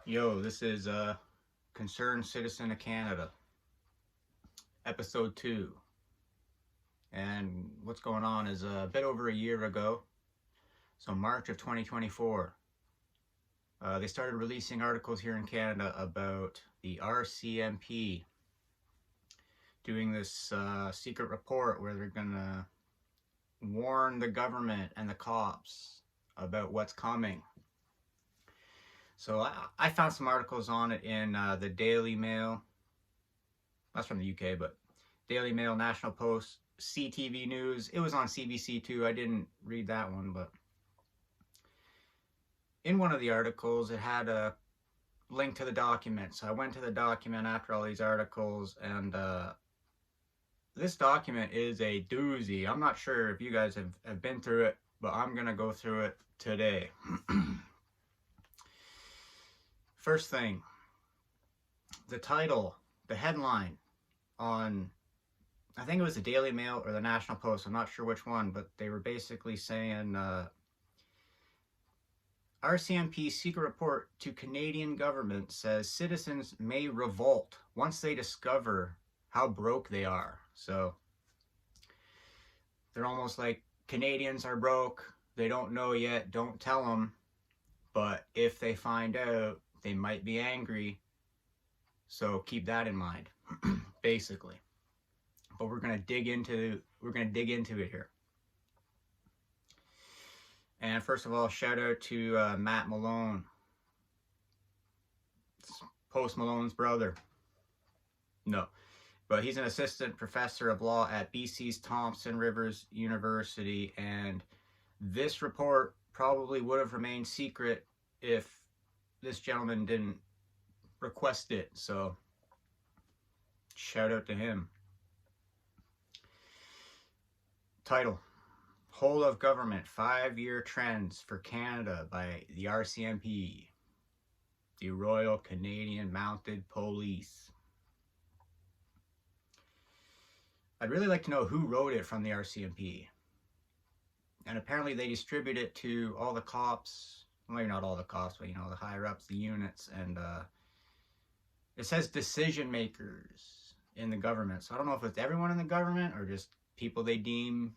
Yo, this is Concerned Citizen of Canada, episode 2. And what's going on is a bit over a year ago, so March of 2024, they started releasing articles here in Canada about the rcmp doing this secret report where they're gonna warn the government and the cops about what's coming. So I found some articles on it in the Daily Mail. That's from the UK, but Daily Mail, National Post, CTV News. It was on CBC too. I didn't read that one, but in one of the articles, it had a link to the document. So I went to the document after all these articles, and this document is a doozy. I'm not sure if you guys have been through it, but I'm going to go through it today. First thing, the title, the headline on, I think it was the Daily Mail or the National Post, I'm not sure which one, but they were basically saying, RCMP secret report to Canadian government says citizens may revolt once they discover how broke they are. So they're almost like, Canadians are broke, they don't know yet, don't tell them, but if they find out, they might be angry, so keep that in mind, basically. But we're gonna dig into it here. And first of all, shout out to Matt Malone, it's Post Malone's brother. No, but he's an assistant professor of law at BC's Thompson Rivers University, and this report probably would have remained secret if this gentleman didn't request it, so shout out to him. Title, Whole of Government 5-Year Trends for Canada by the RCMP, the Royal Canadian Mounted Police. I'd really like to know who wrote it from the RCMP. And apparently they distribute it to all the cops, well, maybe not all the cops, but you know, the higher ups, the units, and it says decision makers in the government. So I don't know if it's everyone in the government or just people they deem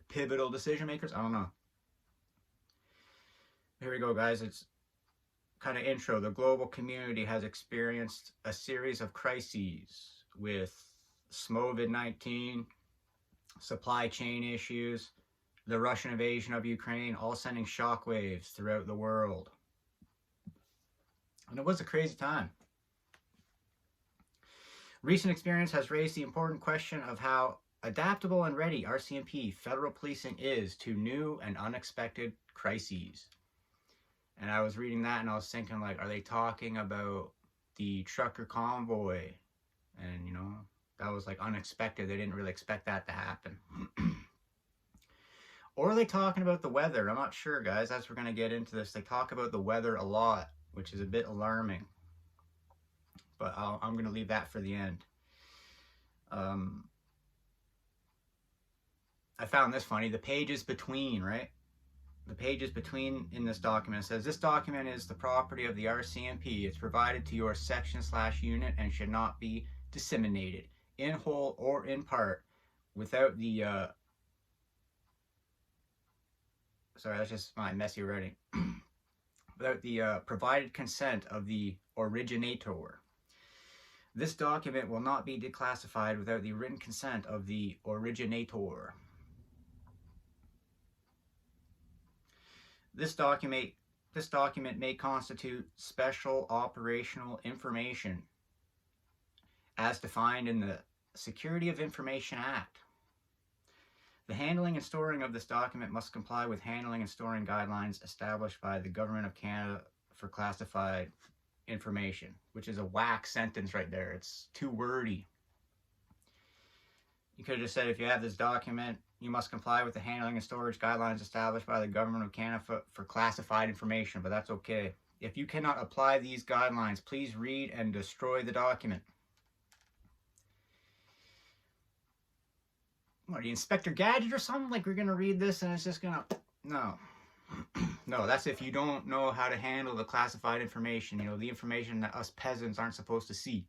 pivotal decision makers. I don't know. Here we go, guys. It's kind of intro. The global community has experienced a series of crises with COVID-19, supply chain issues, the Russian invasion of Ukraine, all sending shockwaves throughout the world. And it was a crazy time. Recent experience has raised the important question of how adaptable and ready RCMP federal policing is to new and unexpected crises. And I was reading that and I was thinking, like, are they talking about the trucker convoy? And, you know, that was like unexpected. They didn't really expect that to happen. Or are they talking about the weather? I'm not sure, guys. As we're going to get into this, they talk about the weather a lot, which is a bit alarming. But I'm going to leave that for the end. I found this funny. The pages between, right? The pages between in this document says, this document is the property of the RCMP. It's provided to your section/unit and should not be disseminated in whole or in part without the sorry, that's just my messy writing. Without the provided consent of the originator. This document will not be declassified without the written consent of the originator. This document may constitute special operational information as defined in the Security of Information Act. The handling and storing of this document must comply with handling and storing guidelines established by the Government of Canada for classified information, which is a whack sentence right there. It's too wordy. You could have just said, if you have this document, you must comply with the handling and storage guidelines established by the Government of Canada for classified information, but that's okay. If you cannot apply these guidelines, please read and destroy the document. What, are you Inspector Gadget or something? Like, we're going to read this and it's just going to... No. No, that's if you don't know how to handle the classified information, you know, the information that us peasants aren't supposed to see.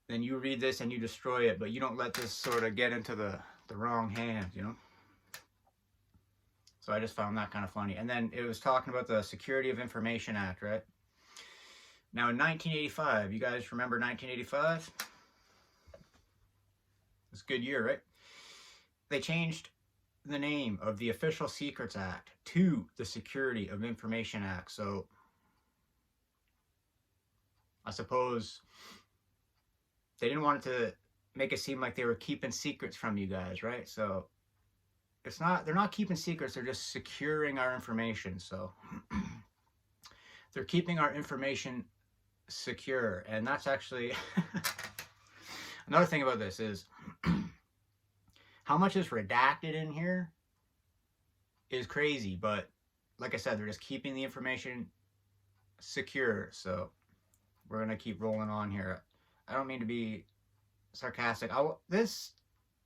Then you read this and you destroy it, but you don't let this sort of get into the wrong hands, you know? So I just found that kind of funny. And then it was talking about the Security of Information Act, right? Now in 1985, you guys remember 1985? It's a good year, right? They changed the name of the Official Secrets Act to the Security of Information Act. So I suppose they didn't want it to make it seem like they were keeping secrets from you guys, right? So it's not, they're not keeping secrets, they're just securing our information. So they're keeping our information secure. And that's actually another thing about this is how much is redacted in here is crazy, but like I said, they're just keeping the information secure. So we're gonna keep rolling on here. I don't mean to be sarcastic. This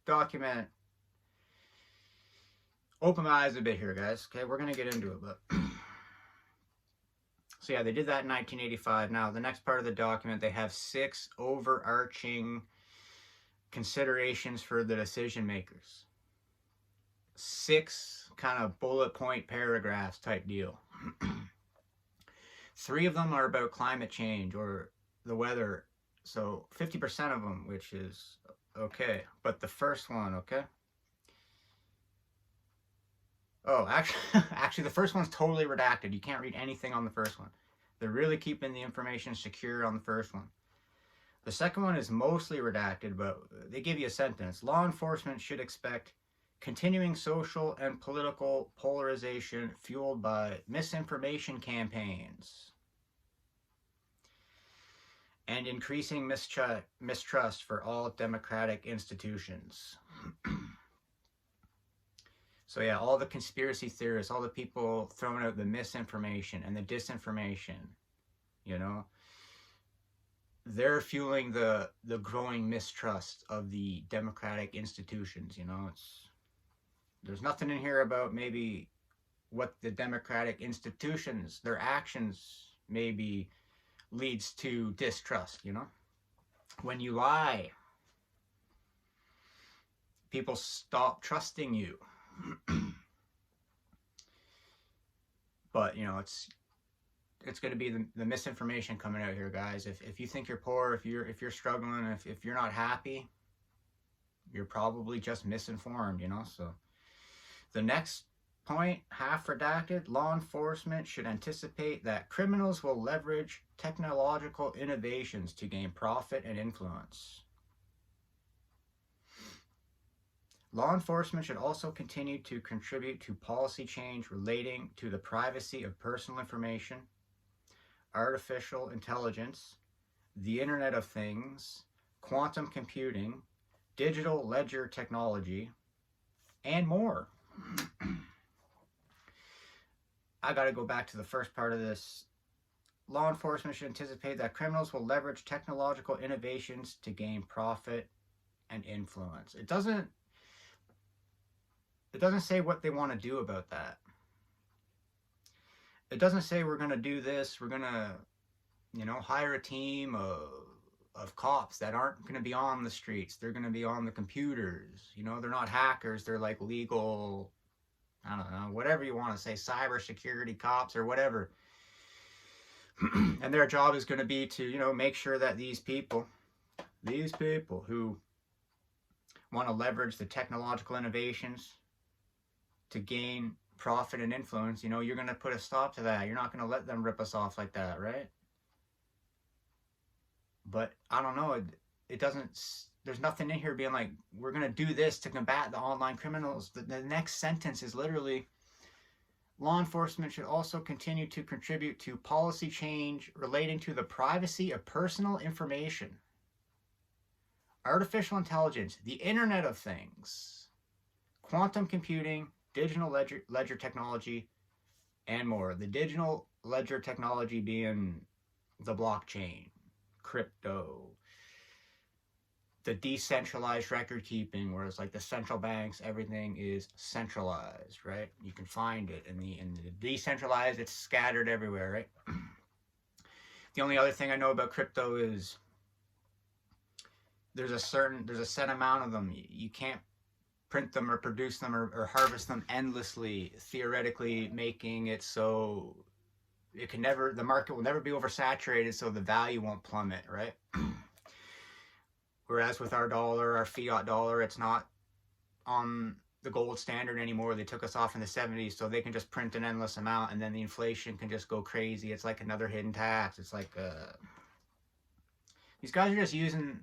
document opened my eyes a bit here, guys. Okay, we're gonna get into it, but so yeah, they did that in 1985. Now the next part of the document, they have 6 overarching considerations for the decision makers. 6 kind of bullet point paragraphs type deal. 3 of them are about climate change or the weather. So 50% of them, which is okay. But the first one, okay? Oh, actually the first one's totally redacted. You can't read anything on the first one. They're really keeping the information secure on the first one. The second one is mostly redacted, but they give you a sentence. Law enforcement should expect continuing social and political polarization fueled by misinformation campaigns and increasing mistrust for all democratic institutions. So yeah, all the conspiracy theorists, all the people throwing out the misinformation and the disinformation, you know, they're fueling the growing mistrust of the democratic institutions, you know. There's nothing in here about maybe what the democratic institutions, their actions maybe leads to distrust, you know. When you lie, people stop trusting you. But, you know, it's going to be the misinformation coming out here, guys. If you think you're poor, if you're struggling, if you're not happy, you're probably just misinformed, you know. So the next point, half redacted, law enforcement should anticipate that criminals will leverage technological innovations to gain profit and influence. Law enforcement should also continue to contribute to policy change relating to the privacy of personal information, artificial intelligence, the Internet of Things, quantum computing, digital ledger technology, and more. I gotta go back to the first part of this. Law enforcement should anticipate that criminals will leverage technological innovations to gain profit and influence. It doesn't say what they want to do about that. It doesn't say we're going to do this, we're going to, you know, hire a team of cops that aren't going to be on the streets. They're going to be on the computers. You know, they're not hackers. They're like legal, I don't know, whatever you want to say, cybersecurity cops or whatever. And their job is going to be to, you know, make sure that these people who want to leverage the technological innovations to gain profit and influence, you know, you're going to put a stop to that. You're not going to let them rip us off like that, right? But I don't know, it doesn't, there's nothing in here being like, we're going to do this to combat the online criminals. The next sentence is literally, law enforcement should also continue to contribute to policy change relating to the privacy of personal information, artificial intelligence, the Internet of Things, quantum computing, digital ledger technology, and more. The digital ledger technology being the blockchain, crypto. the decentralized record keeping, whereas like the central banks, everything is centralized, right? You can find it. In the decentralized, it's scattered everywhere, right? The only other thing I know about crypto is there's a set amount of them. You can't print them or produce them or harvest them endlessly, theoretically making it so it can never, the market will never be oversaturated, so the value won't plummet, right? Whereas with our dollar, our fiat dollar, it's not on the gold standard anymore. They took us off in the 70s, so they can just print an endless amount, and then the inflation can just go crazy. It's like another hidden tax. It's like these guys are just using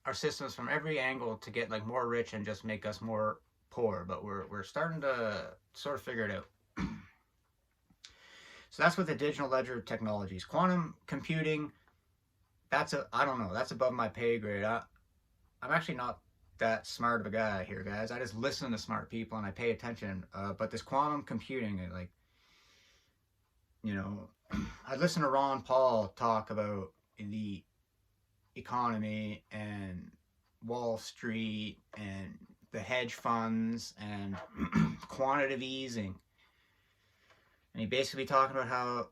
our systems from every angle to get like more rich and just make us more poor. But we're starting to sort of figure it out. So that's what the digital ledger technologies, quantum computing. I don't know. That's above my pay grade. I'm actually not that smart of a guy here, guys. I just listen to smart people and I pay attention. But this quantum computing, like, you know, I listen to Ron Paul talk about the economy and Wall Street and the hedge funds and quantitative easing. And he basically talking about how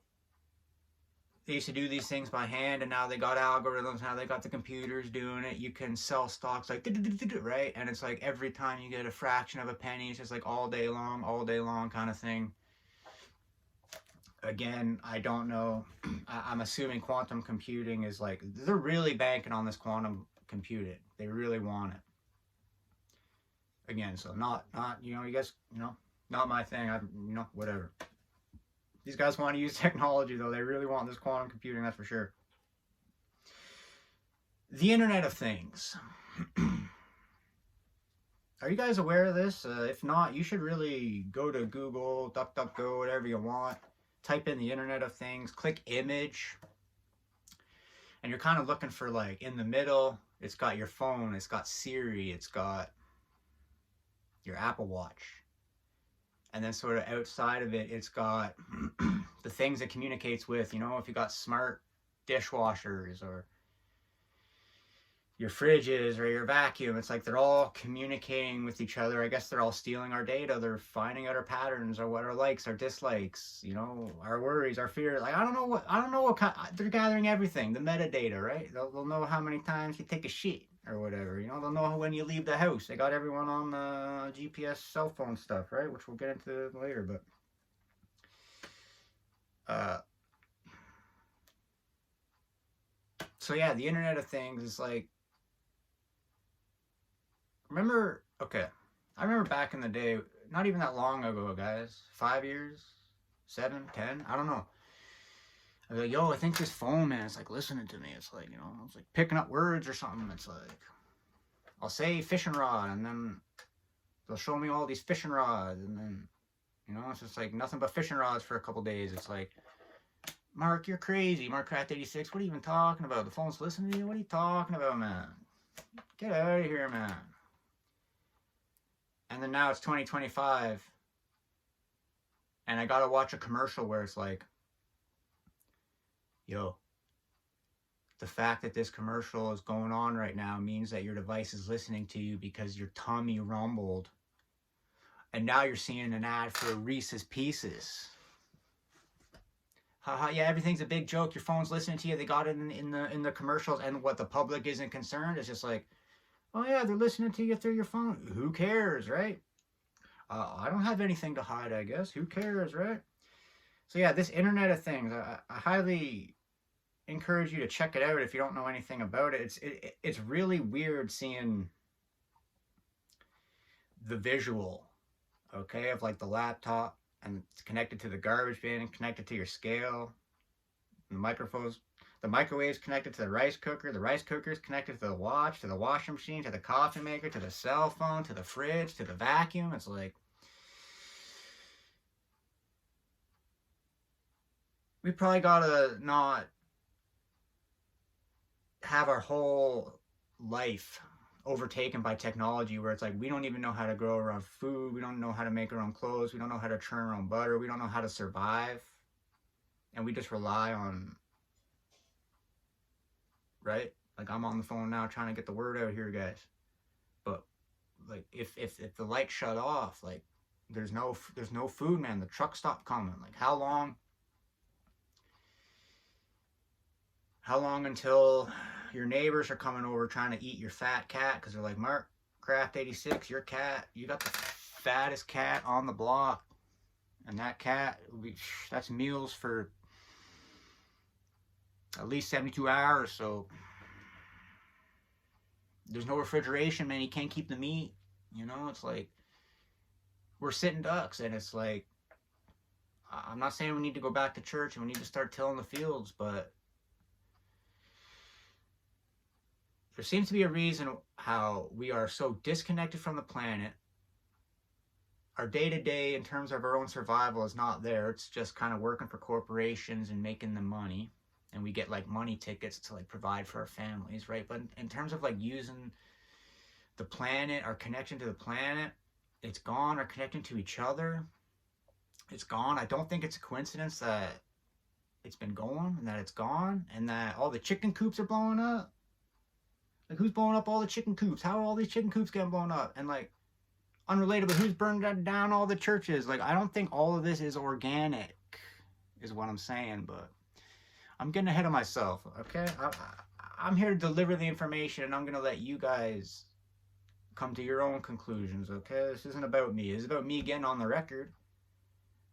they used to do these things by hand, and now they got algorithms, now they got the computers doing it. You can sell stocks like, right? And it's like every time you get a fraction of a penny, it's just like all day long kind of thing. Again, I don't know. I'm assuming quantum computing is like, they're really banking on this quantum computing. They really want it. Again, so not, you know, you guys, you know, not my thing. You know, whatever. These guys want to use technology, though. They really want this quantum computing, that's for sure. The Internet of Things. Are you guys aware of this? If not, you should really go to Google, DuckDuckGo, whatever you want. Type in the Internet of Things, click image, and you're kind of looking for, like, in the middle, it's got your phone, it's got Siri, it's got your Apple Watch. And then sort of outside of it, it's got the things it communicates with, you know, if you got smart dishwashers or your fridges or your vacuum, it's like they're all communicating with each other. I guess they're all stealing our data. They're finding out our patterns or what our likes, our dislikes, you know, our worries, our fears. Like, I don't know what kind, they're gathering everything, the metadata, right? They'll know how many times you take a shit or whatever, you know, they'll know when you leave the house. They got everyone on the GPS cell phone stuff, right? Which we'll get into later, but so yeah, the Internet of Things is like, I remember back in the day, not even that long ago, guys, 5 years, 7, 10, I don't know. I was like, yo, I think this phone, man, it's like listening to me. It's like, you know, it's like picking up words or something. It's like, I'll say fishing rod, and then they'll show me all these fishing rods, and then, you know, it's just like nothing but fishing rods for a couple days. It's like, Mark, you're crazy. Mark Craft 86, what are you even talking about? The phone's listening to you? What are you talking about, man? Get out of here, man. And then now it's 2025, and I gotta watch a commercial where it's like, yo, the fact that this commercial is going on right now means that your device is listening to you because your tummy rumbled. And now you're seeing an ad for Reese's Pieces. Haha, yeah, everything's a big joke. Your phone's listening to you. They got it in the commercials, and what the public isn't concerned. It's just like, oh yeah, they're listening to you through your phone. Who cares, right? I don't have anything to hide, I guess. Who cares, right? So yeah, this Internet of Things, I highly encourage you to check it out if you don't know anything about it. It's really weird seeing the visual, okay, of like the laptop, and it's connected to the garbage bin, connected to your scale, the microphones. The microwave's connected to the rice cooker is connected to the watch, to the washing machine, to the coffee maker, to the cell phone, to the fridge, to the vacuum. It's like, we probably gotta not have our whole life overtaken by technology where it's like we don't even know how to grow our own food, we don't know how to make our own clothes, we don't know how to churn our own butter, we don't know how to survive, and we just rely on, right, Like, I'm on the phone now trying to get the word out here, guys. But like, if the light shut off, like, there's no food, man. The truck stopped coming. Like, how long until your neighbors are coming over trying to eat your fat cat? Because they're like, Mark Craft 86, your cat, you got the fattest cat on the block, and that cat, that's meals for at least 72 hours. So there's no refrigeration, man. You can't keep the meat. You know, it's like, we're sitting ducks. And it's like, I'm not saying we need to go back to church and we need to start tilling the fields, but there seems to be a reason how we are so disconnected from the planet. Our day-to-day in terms of our own survival is not there. It's just kind of working for corporations and making them money. And we get like money tickets to like provide for our families, right? But in terms of like using the planet, our connection to the planet, it's gone. Our connection to each other, it's gone. I don't think it's a coincidence that it's been going and that it's gone and that all the chicken coops are blowing up. Like, who's blowing up all the chicken coops? How are all these chicken coops getting blown up? And like, unrelated, but who's burned down all the churches? Like, I don't think all of this is organic, is what I'm saying, but I'm getting ahead of myself, okay? I'm here to deliver the information, and I'm going to let you guys come to your own conclusions, okay? This isn't about me. This is about me getting on the record.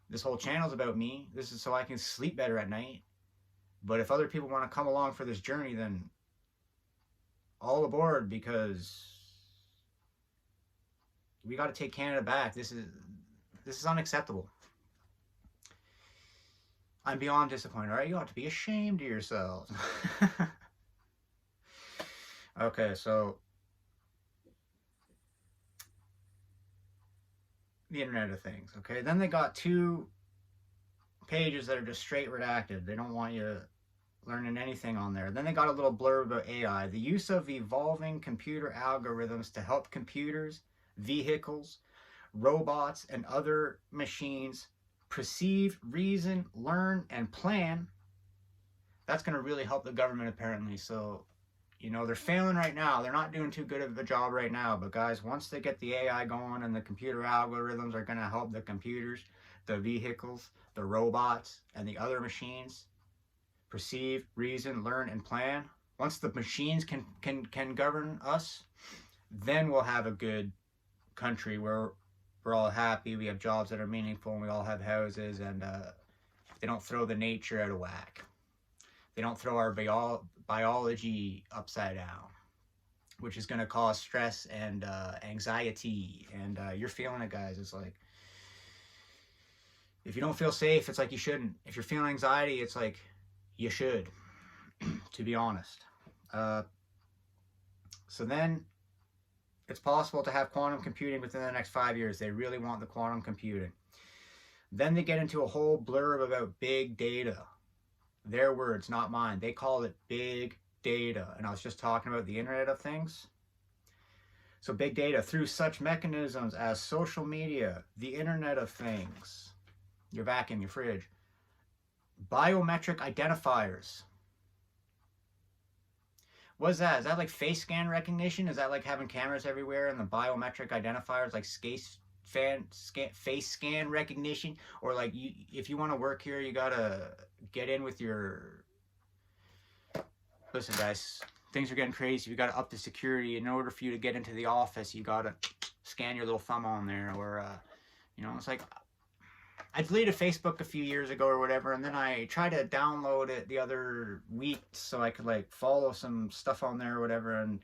This whole channel's about me. This is so I can sleep better at night. But if other people want to come along for this journey, then all aboard, because we got to take Canada back. This is unacceptable. I'm beyond disappointed. All right, you ought to be ashamed of yourselves. Okay, so the Internet of Things. Okay, then they got 2 pages that are just straight redacted. They don't want you learning anything on there. Then they got a little blurb about AI. The use of evolving computer algorithms to help computers, vehicles, robots, and other machines perceive, reason, learn, and plan. That's going to really help the government, apparently. So, you know, they're failing right now. They're not doing too good of a job right now. But guys, once they get the AI going and the computer algorithms are going to help the computers, the vehicles, the robots, and the other machines perceive, reason, learn, and plan. Once the machines can govern us, then we'll have a good country where we're all happy, we have jobs that are meaningful, and we all have houses, and they don't throw the nature out of whack. They don't throw our biology upside down, which is going to cause stress and anxiety. And you're feeling it, guys. It's like, if you don't feel safe, it's like you shouldn't. If you're feeling anxiety, it's like you should, to be honest. So then, it's possible to have quantum computing within the next 5 years. They really want the quantum computing. Then they get into a whole blurb about big data. Their words, not mine. They call it big data. And I was just talking about the Internet of Things. So big data, through such mechanisms as social media, the Internet of Things, your vacuum, your fridge, biometric identifiers. What's that? Is that like face scan recognition? Is that like having cameras everywhere and the biometric identifiers like face scan recognition? Or like, if you want to work here, you gotta get in with your... Listen, guys, things are getting crazy. You gotta up the security. In order for you to get into the office, you gotta scan your little thumb on there. Or, you know, it's like... I deleted Facebook a few years ago or whatever, and then I tried to download it the other week so I could like follow some stuff on there or whatever, and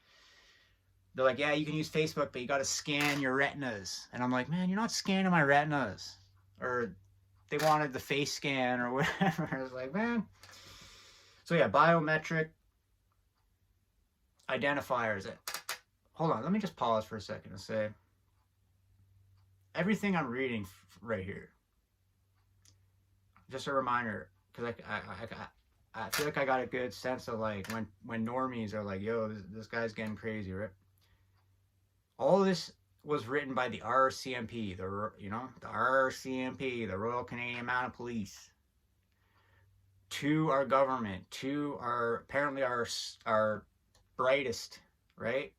they're like, yeah, you can use Facebook, but you got to scan your retinas. And I'm like, man, you're not scanning my retinas. Or they wanted the face scan or whatever. I was like, man. So yeah, biometric identifiers. Hold on, let me just pause for a second and say, everything I'm reading right here, just a reminder, because I feel like I got a good sense of like when normies are like, yo, this guy's getting crazy, right? All this was written by the rcmp, the rcmp, the Royal Canadian Mounted Police, to our government, to our, apparently our brightest, right?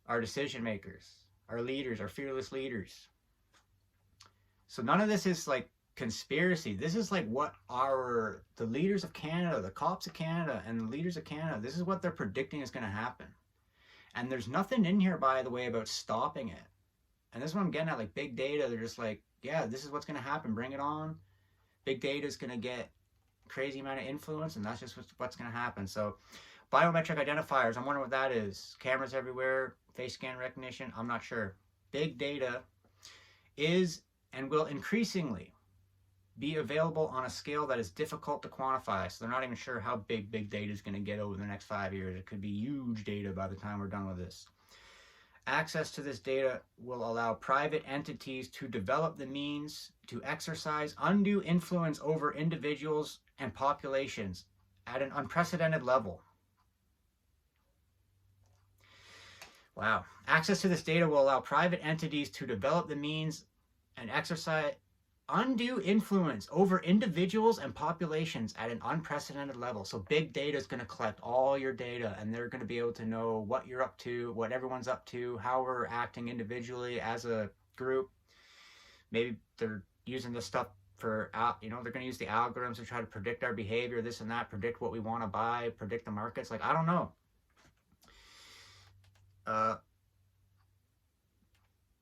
Our decision makers, our leaders, our fearless leaders. So none of this is like conspiracy. This is like what the leaders of Canada, the cops of Canada, and the leaders of Canada, this is what they're predicting is going to happen. And there's nothing in here, by the way, about stopping it. And this is what I'm getting at, like big data. They're just like, yeah, this is what's going to happen. Bring it on. Big data is going to get crazy amount of influence, and that's just what's going to happen. So biometric identifiers, I'm wondering what that is. Cameras everywhere, face scan recognition, I'm not sure. Big data is and will increasingly be available on a scale that is difficult to quantify. So they're not even sure how big data is going to get over the next 5 years. It could be huge data by the time we're done with this. Access to this data will allow private entities to develop the means to exercise undue influence over individuals and populations at an unprecedented level. Wow. Access to this data will allow private entities to develop the means and exercise undue influence over individuals and populations at an unprecedented level. So big data is going to collect all your data, and they're going to be able to know what you're up to, what everyone's up to, how we're acting individually as a group. Maybe they're using this stuff for, they're going to use the algorithms to try to predict our behavior, this and that, predict what we want to buy, predict the markets. Like, I don't know.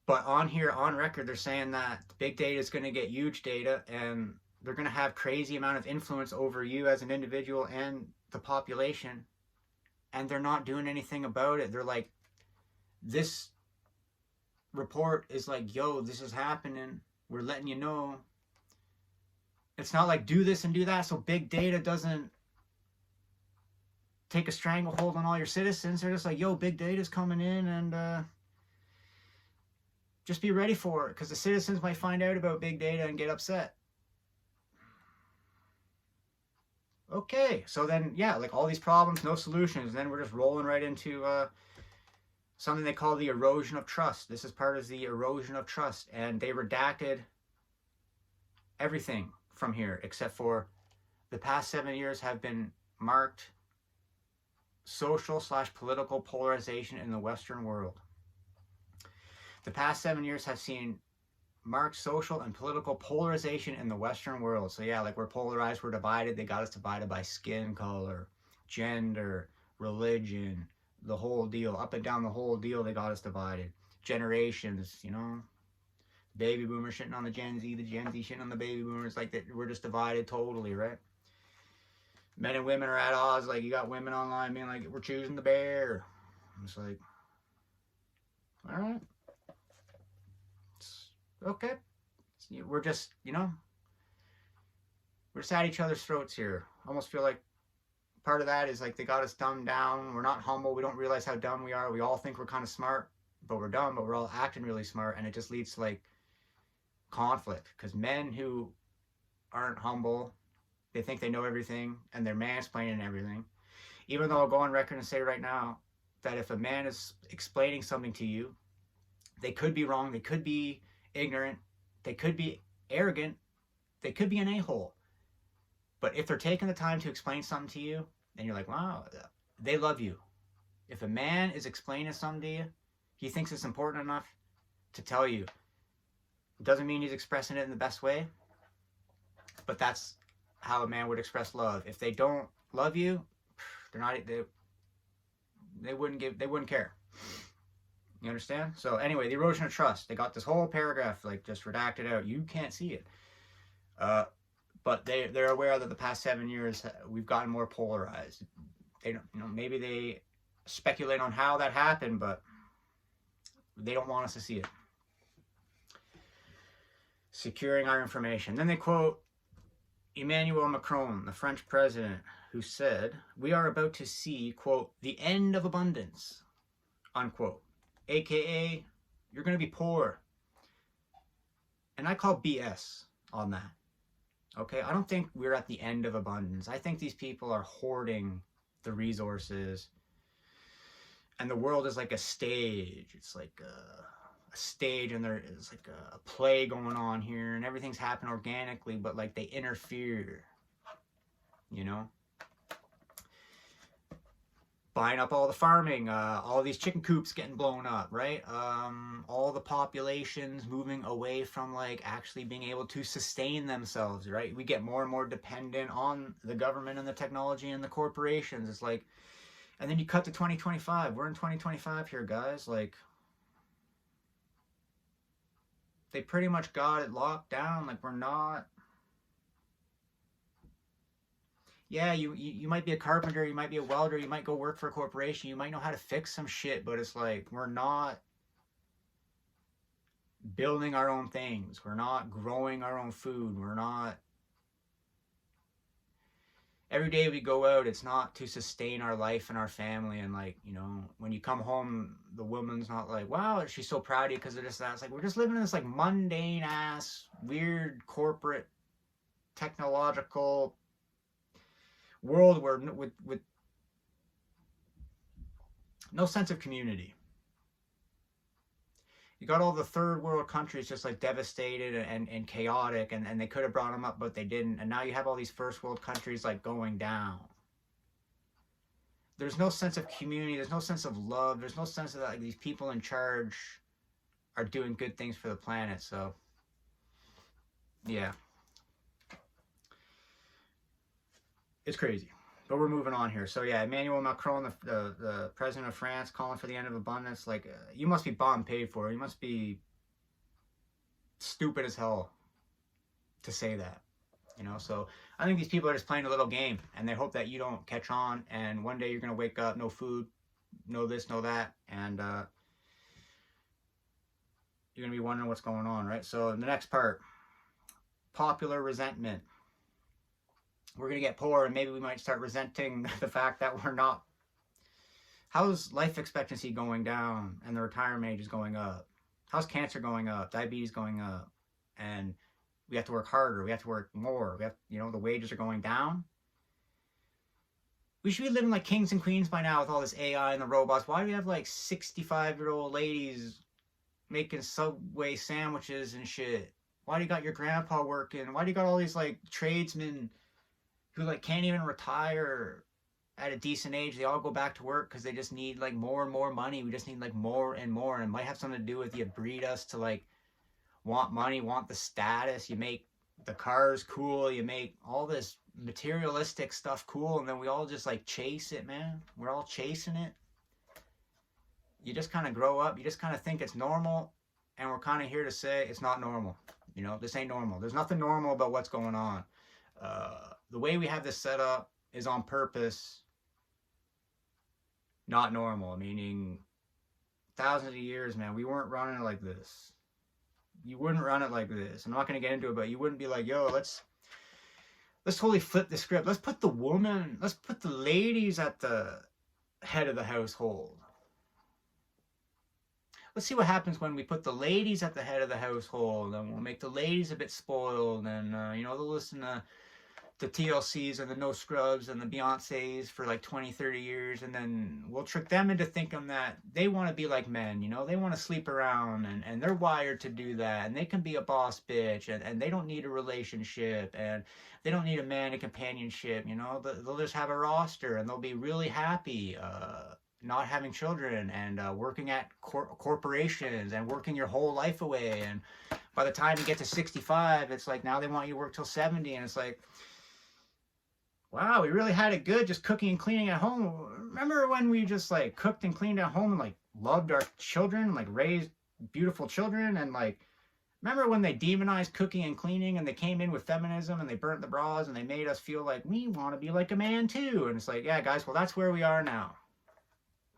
But on here, on record, they're saying that big data is going to get huge data, and they're going to have crazy amount of influence over you as an individual and the population, and they're not doing anything about it. They're like, this report is like, yo, this is happening. We're letting you know. It's not like do this and do that so big data doesn't take a stranglehold on all your citizens. They're just like, yo, big data is coming in, and just be ready for it, because the citizens might find out about big data and get upset. Okay, so then, yeah, like all these problems, no solutions. Then we're just rolling right into something they call the erosion of trust. This is part of the erosion of trust, and they redacted everything from here except for the past 7 years have been marked social/political polarization in the Western world. The past 7 years have seen marked social and political polarization in the Western world. So yeah, like we're polarized, we're divided. They got us divided by skin color, gender, religion, the whole deal. Up and down the whole deal, they got us divided. Generations, baby boomers shitting on the Gen Z shitting on the baby boomers. Like that, we're just divided totally, right? Men and women are at odds. Like you got women online being like, we're choosing the bear. It's like, all right. Okay, we're just, we're just at each other's throats here. I almost feel like part of that is like they got us dumbed down. We're not humble. We don't realize how dumb we are. We all think we're kind of smart, but we're dumb, but we're all acting really smart, and it just leads to like conflict, because men who aren't humble, they think they know everything, and they're mansplaining everything. Even though I'll go on record and say right now that if a man is explaining something to you, they could be wrong, they could be ignorant, they could be arrogant, they could be an a-hole, but if they're taking the time to explain something to you, then you're like, wow, they love you. If a man is explaining something to you, he thinks it's important enough to tell you. It doesn't mean he's expressing it in the best way, but that's how a man would express love. If they don't love you, they wouldn't care. You understand? So anyway, the erosion of trust. They got this whole paragraph like just redacted out. You can't see it. But they're aware that the past 7 years we've gotten more polarized. They don't, maybe they speculate on how that happened, but they don't want us to see it. Securing our information. Then they quote Emmanuel Macron, the French president, who said, "We are about to see, quote, the end of abundance," unquote. AKA, you're going to be poor. And I call BS on that. Okay, I don't think we're at the end of abundance. I think these people are hoarding the resources. And the world is like a stage. It's like a stage, and there is like a play going on here, and everything's happening organically, but like they interfere, buying up all the farming, all these chicken coops getting blown up, right? All the populations moving away from like actually being able to sustain themselves, right? We get more and more dependent on the government and the technology and the corporations. It's like, and then you cut to 2025. We're in 2025 here, guys. Like, they pretty much got it locked down. Like, we're not. Yeah, you might be a carpenter, you might be a welder, you might go work for a corporation, you might know how to fix some shit, but it's like, we're not building our own things. We're not growing our own food. We're not. Every day we go out, it's not to sustain our life and our family. And like, you know, when you come home, the woman's not like, wow, she's so proud of you because of this, that. It's like, we're just living in this like mundane ass, weird corporate technological world where with no sense of community. You got all the third world countries just like devastated and chaotic, and they could have brought them up, but they didn't. And now you have all these first world countries like going down. There's no sense of community. There's no sense of love. There's no sense of that like these people in charge are doing good things for the planet. So, yeah. It's crazy. But we're moving on here. So, yeah, Emmanuel Macron, the president of France, calling for the end of abundance. Like, you must be bought and paid for. You must be stupid as hell to say that. You know, so I think these people are just playing a little game, and they hope that you don't catch on, and one day you're going to wake up, no food, no this, no that, and you're going to be wondering what's going on, right? So, the next part, popular resentment. We're going to get poor, and maybe we might start resenting the fact that we're not. How's life expectancy going down and the retirement age is going up? How's cancer going up? Diabetes going up? And we have to work harder. We have to work more. We have, you know, the wages are going down. We should be living like kings and queens by now with all this AI and the robots. Why do we have like 65-year-old ladies making Subway sandwiches and shit? Why do you got your grandpa working? Why do you got all these like tradesmen who like can't even retire at a decent age? They all go back to work because they just need like more and more money. We just need like more and more, and it might have something to do with you breed us to like want money, want the status. You make the cars cool, you make all this materialistic stuff cool, and then we all just like chase it, man. We're all chasing it. You just kind of grow up, you just kind of think it's normal, and we're kind of here to say it's not normal. You know, this ain't normal. There's nothing normal about what's going on. The way we have this set up is on purpose not normal, meaning thousands of years, man, we weren't running it like this. You wouldn't run it like this. I'm not going to get into it, but you wouldn't be like, yo, let's totally flip the script. Let's put the ladies at the head of the household. Let's see what happens when we put the ladies at the head of the household, and we'll make the ladies a bit spoiled, and, you know, they'll listen to the TLCs and the No Scrubs and the Beyoncés for like 20, 30 years, and then we'll trick them into thinking that they want to be like men, you know, they want to sleep around, and they're wired to do that, and they can be a boss bitch, and they don't need a relationship, and they don't need a man, a companionship, you know, they'll just have a roster, and they'll be really happy, not having children, and working at corporations, and working your whole life away, and by the time you get to 65, it's like now they want you to work till 70, and it's like, wow, we really had it good just cooking and cleaning at home. Remember when we just like cooked and cleaned at home and like loved our children and like raised beautiful children? And like, remember when they demonized cooking and cleaning and they came in with feminism and they burnt the bras and they made us feel like we want to be like a man too? And it's like, yeah, guys, well, that's where we are now.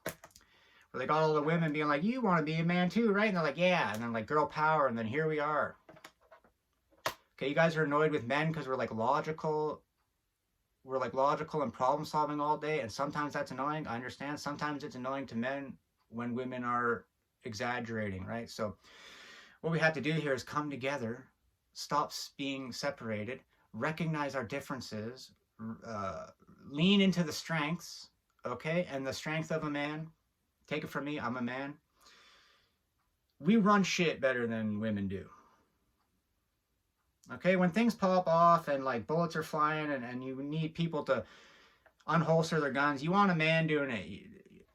Where they got all the women being like, you want to be a man too, right? And they're like, yeah. And then like girl power. And then here we are. Okay, you guys are annoyed with men because we're like logical. We're like logical and problem solving all day, and sometimes that's annoying. I understand. Sometimes it's annoying to men when women are exaggerating, right? So what we have to do here is come together, stop being separated, recognize our differences, lean into the strengths, okay? And the strength of a man, take it from me, I'm a man. We run shit better than women do. Okay, when things pop off and like bullets are flying and you need people to unholster their guns. You want a man doing it.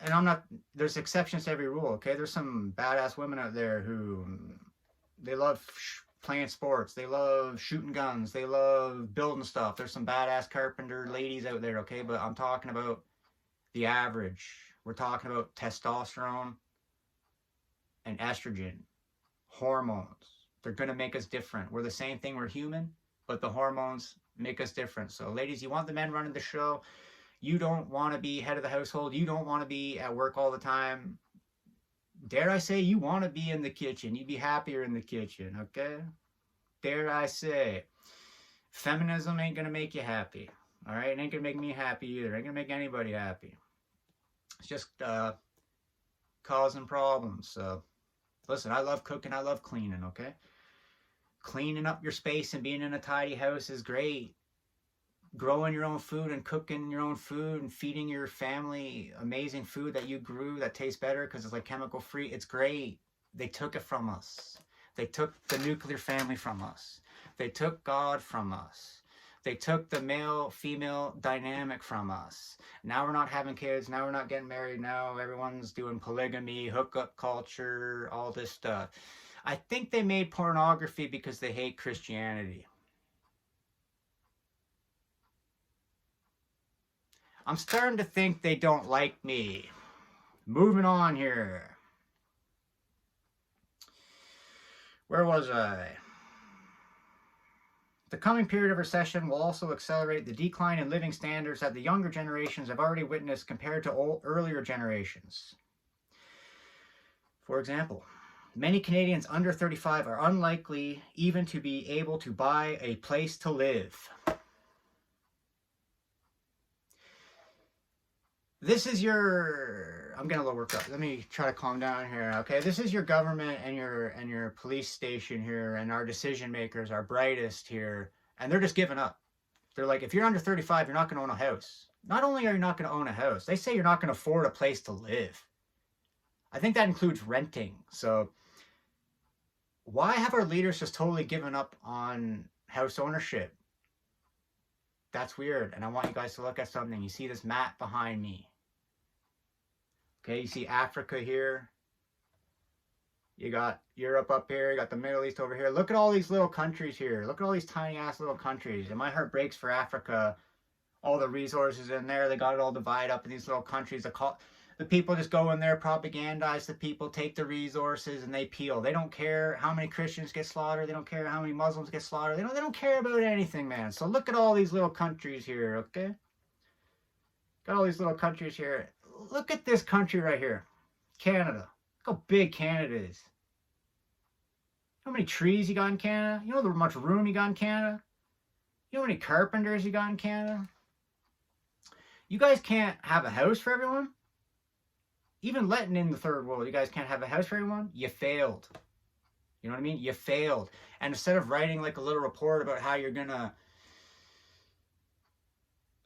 And I'm not, there's exceptions to every rule, okay? There's some badass women out there who, they love playing sports. They love shooting guns. They love building stuff. There's some badass carpenter ladies out there, okay? But I'm talking about the average. We're talking about testosterone and estrogen, hormones. They're going to make us different. We're the same thing. We're human, but the hormones make us different. So, ladies, you want the men running the show. You don't want to be head of the household. You don't want to be at work all the time. Dare I say, you want to be in the kitchen. You'd be happier in the kitchen, okay? Dare I say. Feminism ain't going to make you happy, all right? It ain't going to make me happy either. It ain't going to make anybody happy. It's just causing problems. So, listen, I love cooking. I love cleaning, okay? Cleaning up your space and being in a tidy house is great. Growing your own food and cooking your own food and feeding your family amazing food that you grew that tastes better because it's like chemical free, it's great. They took it from us. They took the nuclear family from us. They took God from us. They took the male-female dynamic from us. Now we're not having kids. Now we're not getting married. Now everyone's doing polygamy, hookup culture, all this stuff. I think they made pornography because they hate Christianity. I'm starting to think they don't like me. Moving on here. Where was I? The coming period of recession will also accelerate the decline in living standards that the younger generations have already witnessed compared to earlier generations. For example, many Canadians under 35 are unlikely even to be able to buy a place to live. This is your, I'm getting a little worked up. Let me try to calm down here, okay? This is your government and your police station here and our decision makers, our brightest here, and they're just giving up. They're like, if you're under 35, you're not going to own a house. Not only are you not going to own a house, they say you're not going to afford a place to live. I think that includes renting. So why have our leaders just totally given up on house ownership? That's weird, and I want you guys to look at something. You see this map behind me. Okay, you see Africa here. You got Europe up here. You got the Middle East over here. Look at all these little countries here. Look at all these tiny-ass little countries. And my heart breaks for Africa. All the resources in there, they got it all divided up in these little countries. The people just go in there, propagandize the people, take the resources, and they peel. They don't care how many Christians get slaughtered. They don't care how many Muslims get slaughtered. They don't care about anything, man. So look at all these little countries here, okay? Got all these little countries here. Look at this country right here, Canada. Look how big Canada is. How many trees you got in Canada? You know how much room you got in Canada? You know how many carpenters you got in Canada? You guys can't have a house for everyone? Even letting in the third world, you guys can't have a house for everyone? You failed. You know what I mean? You failed. And instead of writing like a little report about how you're going to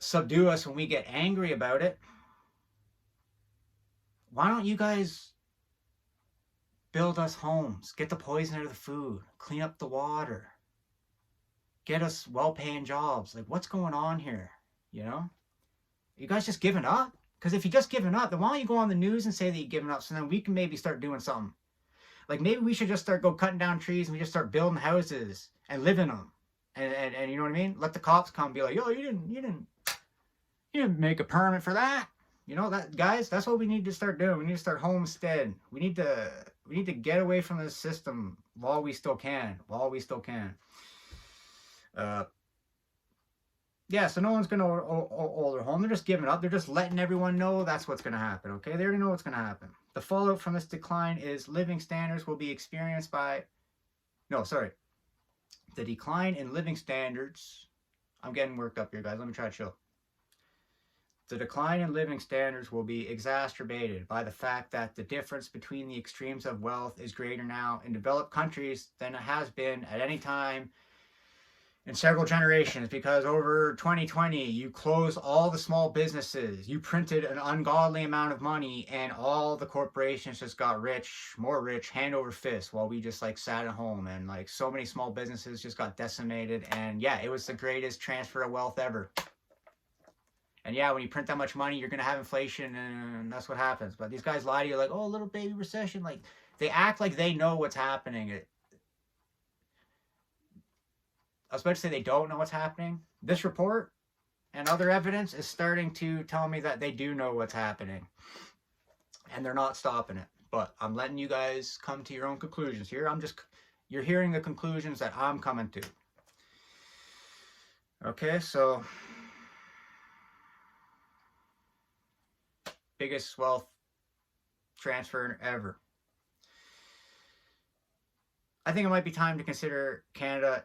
subdue us when we get angry about it, why don't you guys build us homes, get the poison out of the food, clean up the water, get us well-paying jobs? Like, what's going on here? You know? You guys just giving up? Because if you just giving up, then why don't you go on the news and say that you're giving up, so then we can maybe start doing something. Like, maybe we should just start cutting down trees and we just start building houses and live in them. And you know what I mean? Let the cops come and be like, yo, you didn't make a permit for that. You know, that, guys, that's what we need to start doing. We need to start homestead. We need to get away from this system while we still can. Yeah, so no one's going to own their home. They're just giving up. They're just letting everyone know that's what's going to happen, okay? They already know what's going to happen. The fallout from this decline is living standards will be experienced by... The decline in living standards... I'm getting worked up here, guys. Let me try to chill. The decline in living standards will be exacerbated by the fact that the difference between the extremes of wealth is greater now in developed countries than it has been at any time in several generations, because over 2020, you closed all the small businesses, you printed an ungodly amount of money, and all the corporations just got rich, more rich, hand over fist, while we just like sat at home, and like so many small businesses just got decimated. And yeah, it was the greatest transfer of wealth ever. And yeah, when you print that much money, you're going to have inflation, and that's what happens. But these guys lie to you like, oh, a little baby recession. Like, they act like they know what's happening. I was about to say they don't know what's happening. This report and other evidence is starting to tell me that they do know what's happening. And they're not stopping it. But I'm letting you guys come to your own conclusions here. You're hearing the conclusions that I'm coming to. Okay, so biggest wealth transfer ever. I think it might be time to consider Canada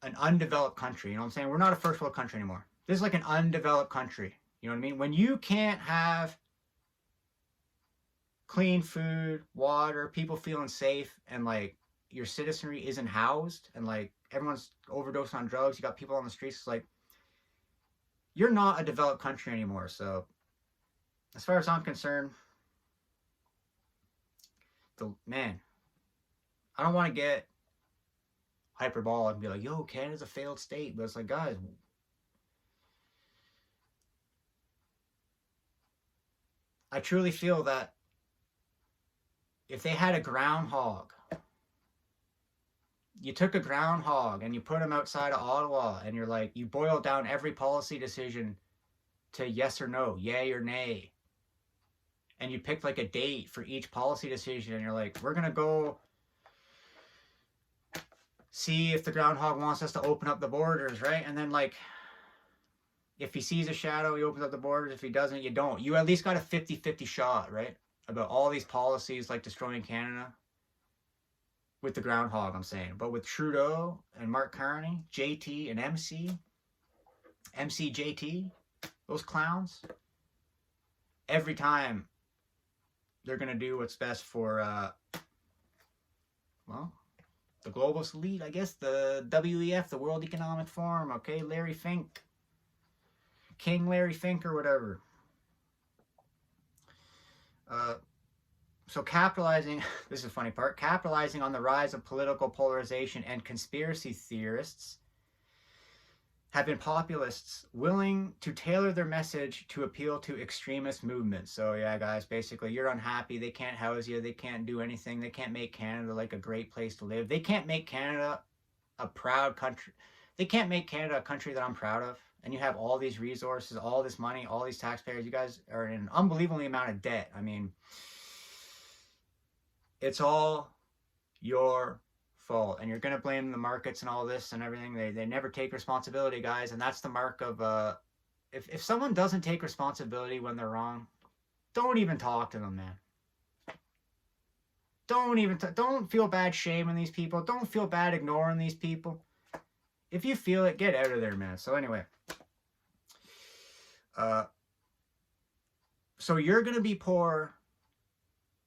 an undeveloped country. You know what I'm saying? We're not a first world country anymore. This is like an undeveloped country. You know what I mean? When you can't have clean food, water, people feeling safe, and like your citizenry isn't housed, and like everyone's overdosing on drugs, you got people on the streets, it's like, you're not a developed country anymore. So as far as I'm concerned, man, I don't want to get hyperbolic and be like, yo, Canada's a failed state. But it's like, guys, I truly feel that if they had a groundhog, you took a groundhog and you put him outside of Ottawa, and you're like, you boil down every policy decision to yes or no, yay or nay. And you picked like a date for each policy decision, and you're like, we're going to go see if the groundhog wants us to open up the borders, right? And then like, if he sees a shadow, he opens up the borders. If he doesn't, you don't. You at least got a 50-50 shot, right? About all these policies like destroying Canada. With the groundhog, I'm saying. But with Trudeau and Mark Carney, JT and MC JT, those clowns, every time they're going to do what's best for, well, the globalist elite, I guess, the WEF, the World Economic Forum, okay, Larry Fink, King Larry Fink or whatever. So capitalizing, this is the funny part, capitalizing on the rise of political polarization and conspiracy theorists have been populists willing to tailor their message to appeal to extremist movements. So yeah, guys, basically you're unhappy, they can't house you, they can't do anything, they can't make Canada like a great place to live. They can't make Canada a proud country. They can't make Canada a country that I'm proud of. And you have all these resources, all this money, all these taxpayers. You guys are in an unbelievable amount of debt. I mean, it's all your fault, and you're going to blame the markets and all this and everything. They never take responsibility, guys, and that's the mark of if someone doesn't take responsibility when they're wrong, don't even talk to them, man. Don't feel bad shaming these people. Don't feel bad ignoring these people. If you feel it, get out of there, man. So anyway, so you're going to be poor.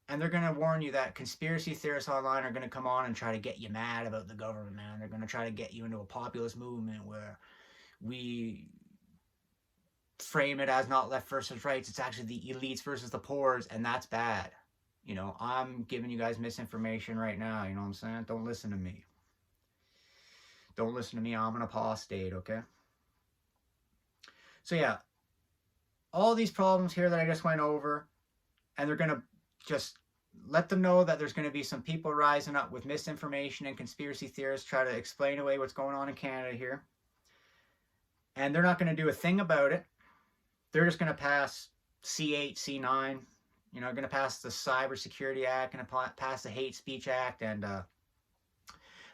And they're going to warn you that conspiracy theorists online are going to come on and try to get you mad about the government, man. They're going to try to get you into a populist movement where we frame it as not left versus right. It's actually the elites versus the poors, and that's bad. You know, I'm giving you guys misinformation right now. You know what I'm saying? Don't listen to me. Don't listen to me. I'm an apostate, okay? So yeah, all these problems here that I just went over, and they're going to just let them know that there's going to be some people rising up with misinformation and conspiracy theorists try to explain away what's going on in Canada here. And they're not going to do a thing about it. They're just going to pass C8, C9, you know, going to pass the Cybersecurity Act, going to pass the Hate Speech Act, and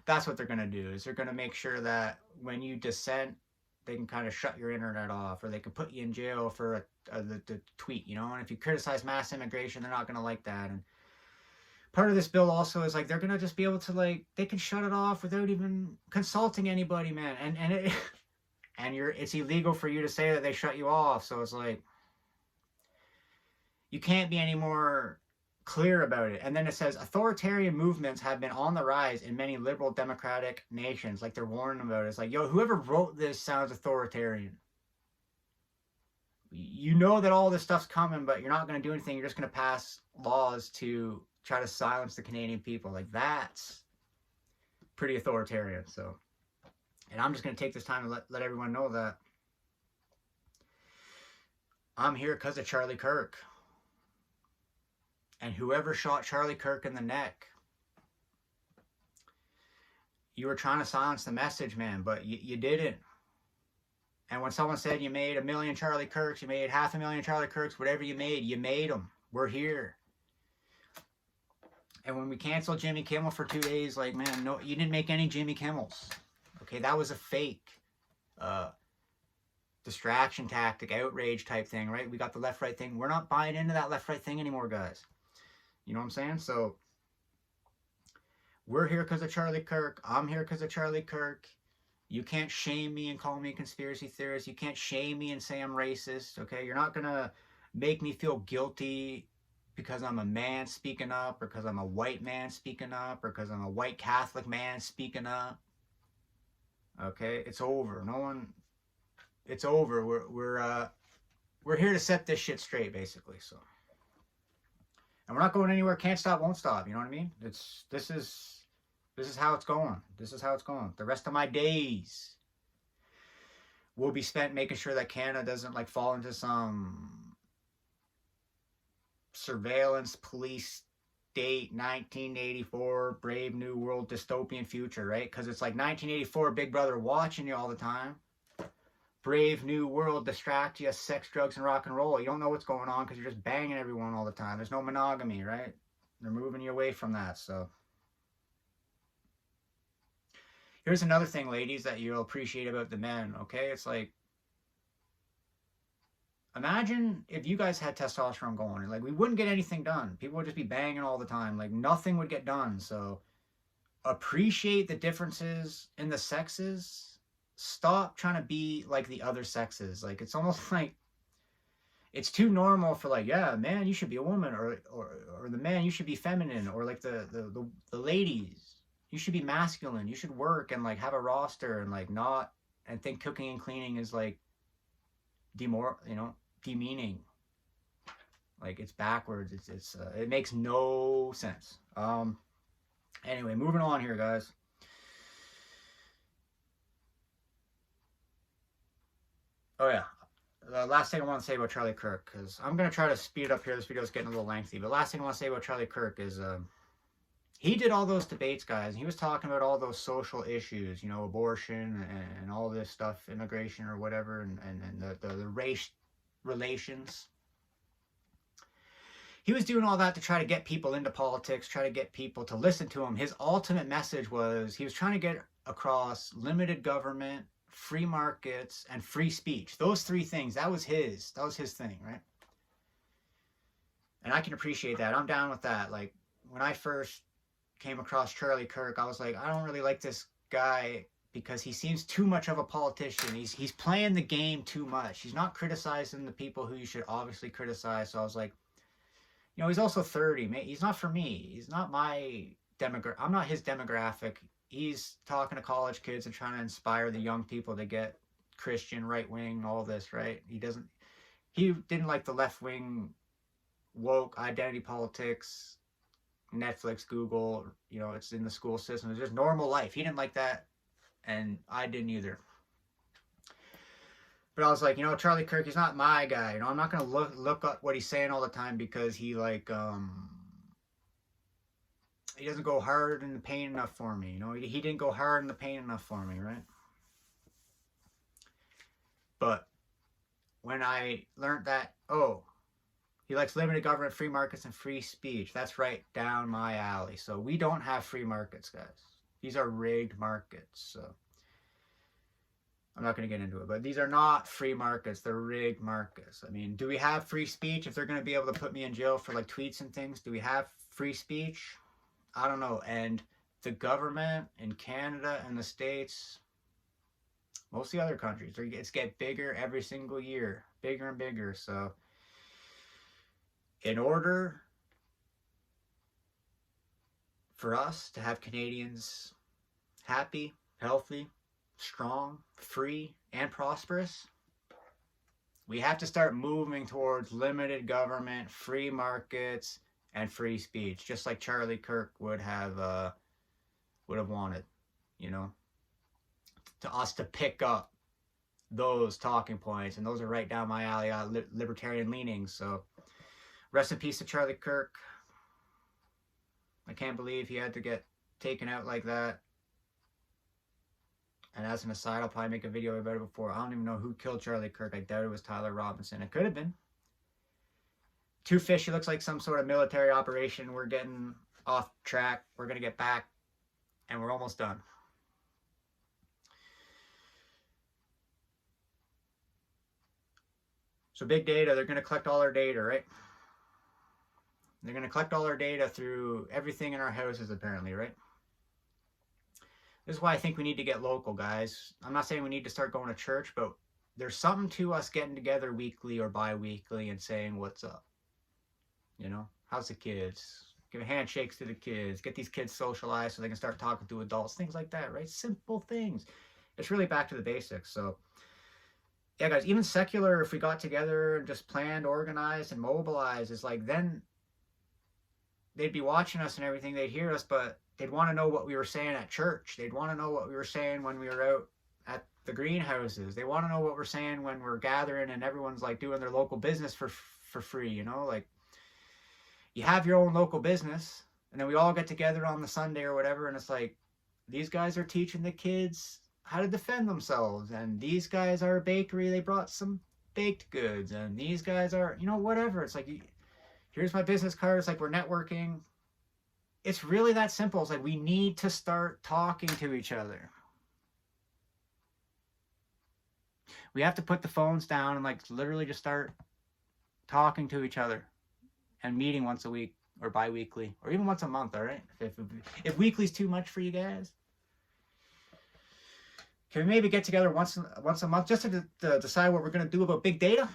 that's what they're going to do, is they're going to make sure that when you dissent, they can kind of shut your internet off, or they can put you in jail for the tweet, you know. And if you criticize mass immigration, they're not going to like that. And part of this bill also is like, they're going to just be able to, like, they can shut it off without even consulting anybody, man. And it's illegal for you to say that they shut you off. So it's like, you can't be any more clear about it. And then it says authoritarian movements have been on the rise in many liberal democratic nations. Like, they're warning about it. It's like, yo, whoever wrote this sounds authoritarian. You know that all this stuff's coming, but you're not going to do anything. You're just going to pass laws to try to silence the Canadian people. Like, that's pretty authoritarian. So, and I'm just going to take this time to let everyone know that I'm here because of Charlie Kirk. And whoever shot Charlie Kirk in the neck, you were trying to silence the message, man, but you didn't. And when someone said you made 1,000,000 Charlie Kirks, you made 500,000 Charlie Kirks, whatever you made them. We're here. And when we canceled Jimmy Kimmel for 2 days, like, man, no, you didn't make any Jimmy Kimmels. Okay, that was a fake distraction tactic, outrage type thing, right? We got the left-right thing. We're not buying into that left-right thing anymore, guys. You know what I'm saying? So we're here because of Charlie Kirk. I'm here because of Charlie Kirk. You can't shame me and call me a conspiracy theorist. You can't shame me and say I'm racist, okay? You're not going to make me feel guilty because I'm a man speaking up, or because I'm a white man speaking up, or because I'm a white Catholic man speaking up. Okay? It's over. It's over. We're here to set this shit straight, basically, so. And we're not going anywhere. Can't stop, won't stop. You know what I mean? This is how it's going. This is how it's going. The rest of my days will be spent making sure that Canada doesn't like fall into some surveillance police state 1984 Brave New World dystopian future, right? Because it's like 1984 Big Brother watching you all the time. Brave New World distract you, sex, drugs, and rock and roll. You don't know what's going on because you're just banging everyone all the time. There's no monogamy, right? They're moving you away from that, so. Here's another thing, ladies, that you'll appreciate about the men, okay? It's like, imagine if you guys had testosterone going. Like, we wouldn't get anything done. People would just be banging all the time. Like, nothing would get done. So, appreciate the differences in the sexes. Stop trying to be like the other sexes. Like, it's almost like it's too normal for, like, yeah, man, you should be a woman, or the man, you should be feminine, or like the ladies, you should be masculine. You should work and like have a roster and like not, and think cooking and cleaning is like demeaning. Like, it's backwards. It makes no sense. Anyway, moving on here, guys. Oh yeah, the last thing I want to say about Charlie Kirk, because I'm going to try to speed it up here. This video is getting a little lengthy. But last thing I want to say about Charlie Kirk is he did all those debates, guys. And he was talking about all those social issues, you know, abortion and all this stuff, immigration or whatever, and the race relations. He was doing all that to try to get people into politics, try to get people to listen to him. His ultimate message was he was trying to get across limited government, free markets, and free speech. Those three things, that was his thing, right? And I can appreciate that. I'm down with that. Like, when I first came across Charlie Kirk, I was like, I don't really like this guy because he seems too much of a politician. He's playing the game too much. He's not criticizing the people who you should obviously criticize. So I was like, you know, he's also 30. He's not for me. He's not my demographic. I'm not his demographic. He's talking to college kids and trying to inspire the young people to get Christian, right wing, all this, right? He didn't like the left wing, woke, identity politics, Netflix, Google, you know, it's in the school system. It's just normal life. He didn't like that, and I didn't either. But I was like, you know, Charlie Kirk, he's not my guy. You know, I'm not going to look up what he's saying all the time because he, like, he doesn't go hard in the pain enough for me. You know, he didn't go hard in the pain enough for me, right? But when I learned that, oh, he likes limited government, free markets, and free speech, that's right down my alley. So we don't have free markets, guys. These are rigged markets. So I'm not going to get into it, but these are not free markets. They're rigged markets. I mean, do we have free speech if they're going to be able to put me in jail for like tweets and things? Do we have free speech? I don't know. And the government in Canada and the States, most of the other countries, it's get bigger every single year, bigger and bigger. So in order for us to have Canadians happy, healthy, strong, free, and prosperous, we have to start moving towards limited government, free markets, and free speech, just like Charlie Kirk would have wanted, you know, to us to pick up those talking points, and those are right down my alley, libertarian leanings. So rest in peace to Charlie Kirk. I can't believe he had to get taken out like that. And as an aside, I'll probably make a video about it before. I don't even know who killed Charlie Kirk. I doubt it was Tyler Robinson. It could have been. Too fishy. Looks like some sort of military operation. We're getting off track. We're going to get back. And we're almost done. So big data, they're going to collect all our data, right? They're going to collect all our data through everything in our houses, apparently, right? This is why I think we need to get local, guys. I'm not saying we need to start going to church, but there's something to us getting together weekly or bi-weekly and saying, what's up? You know, how's the kids? Give handshakes to the kids. Get these kids socialized so they can start talking to adults. Things like that, right? Simple things. It's really back to the basics. So, yeah, guys, even secular, if we got together and just planned, organized, and mobilized, is like then they'd be watching us and everything. They'd hear us, but they'd want to know what we were saying at church. They'd want to know what we were saying when we were out at the greenhouses. They want to know what we're saying when we're gathering and everyone's like doing their local business for free, you know? Like, you have your own local business, and then we all get together on the Sunday or whatever, and it's like, these guys are teaching the kids how to defend themselves, and these guys are a bakery, they brought some baked goods, and these guys are, you know, whatever. It's like, here's my business card. It's like we're networking. It's really that simple. It's like we need to start talking to each other. We have to put the phones down and like literally just start talking to each other and meeting once a week or bi-weekly or even once a month, all right? If weekly's too much for you guys, can we maybe get together once a month just to decide what we're going to do about big data?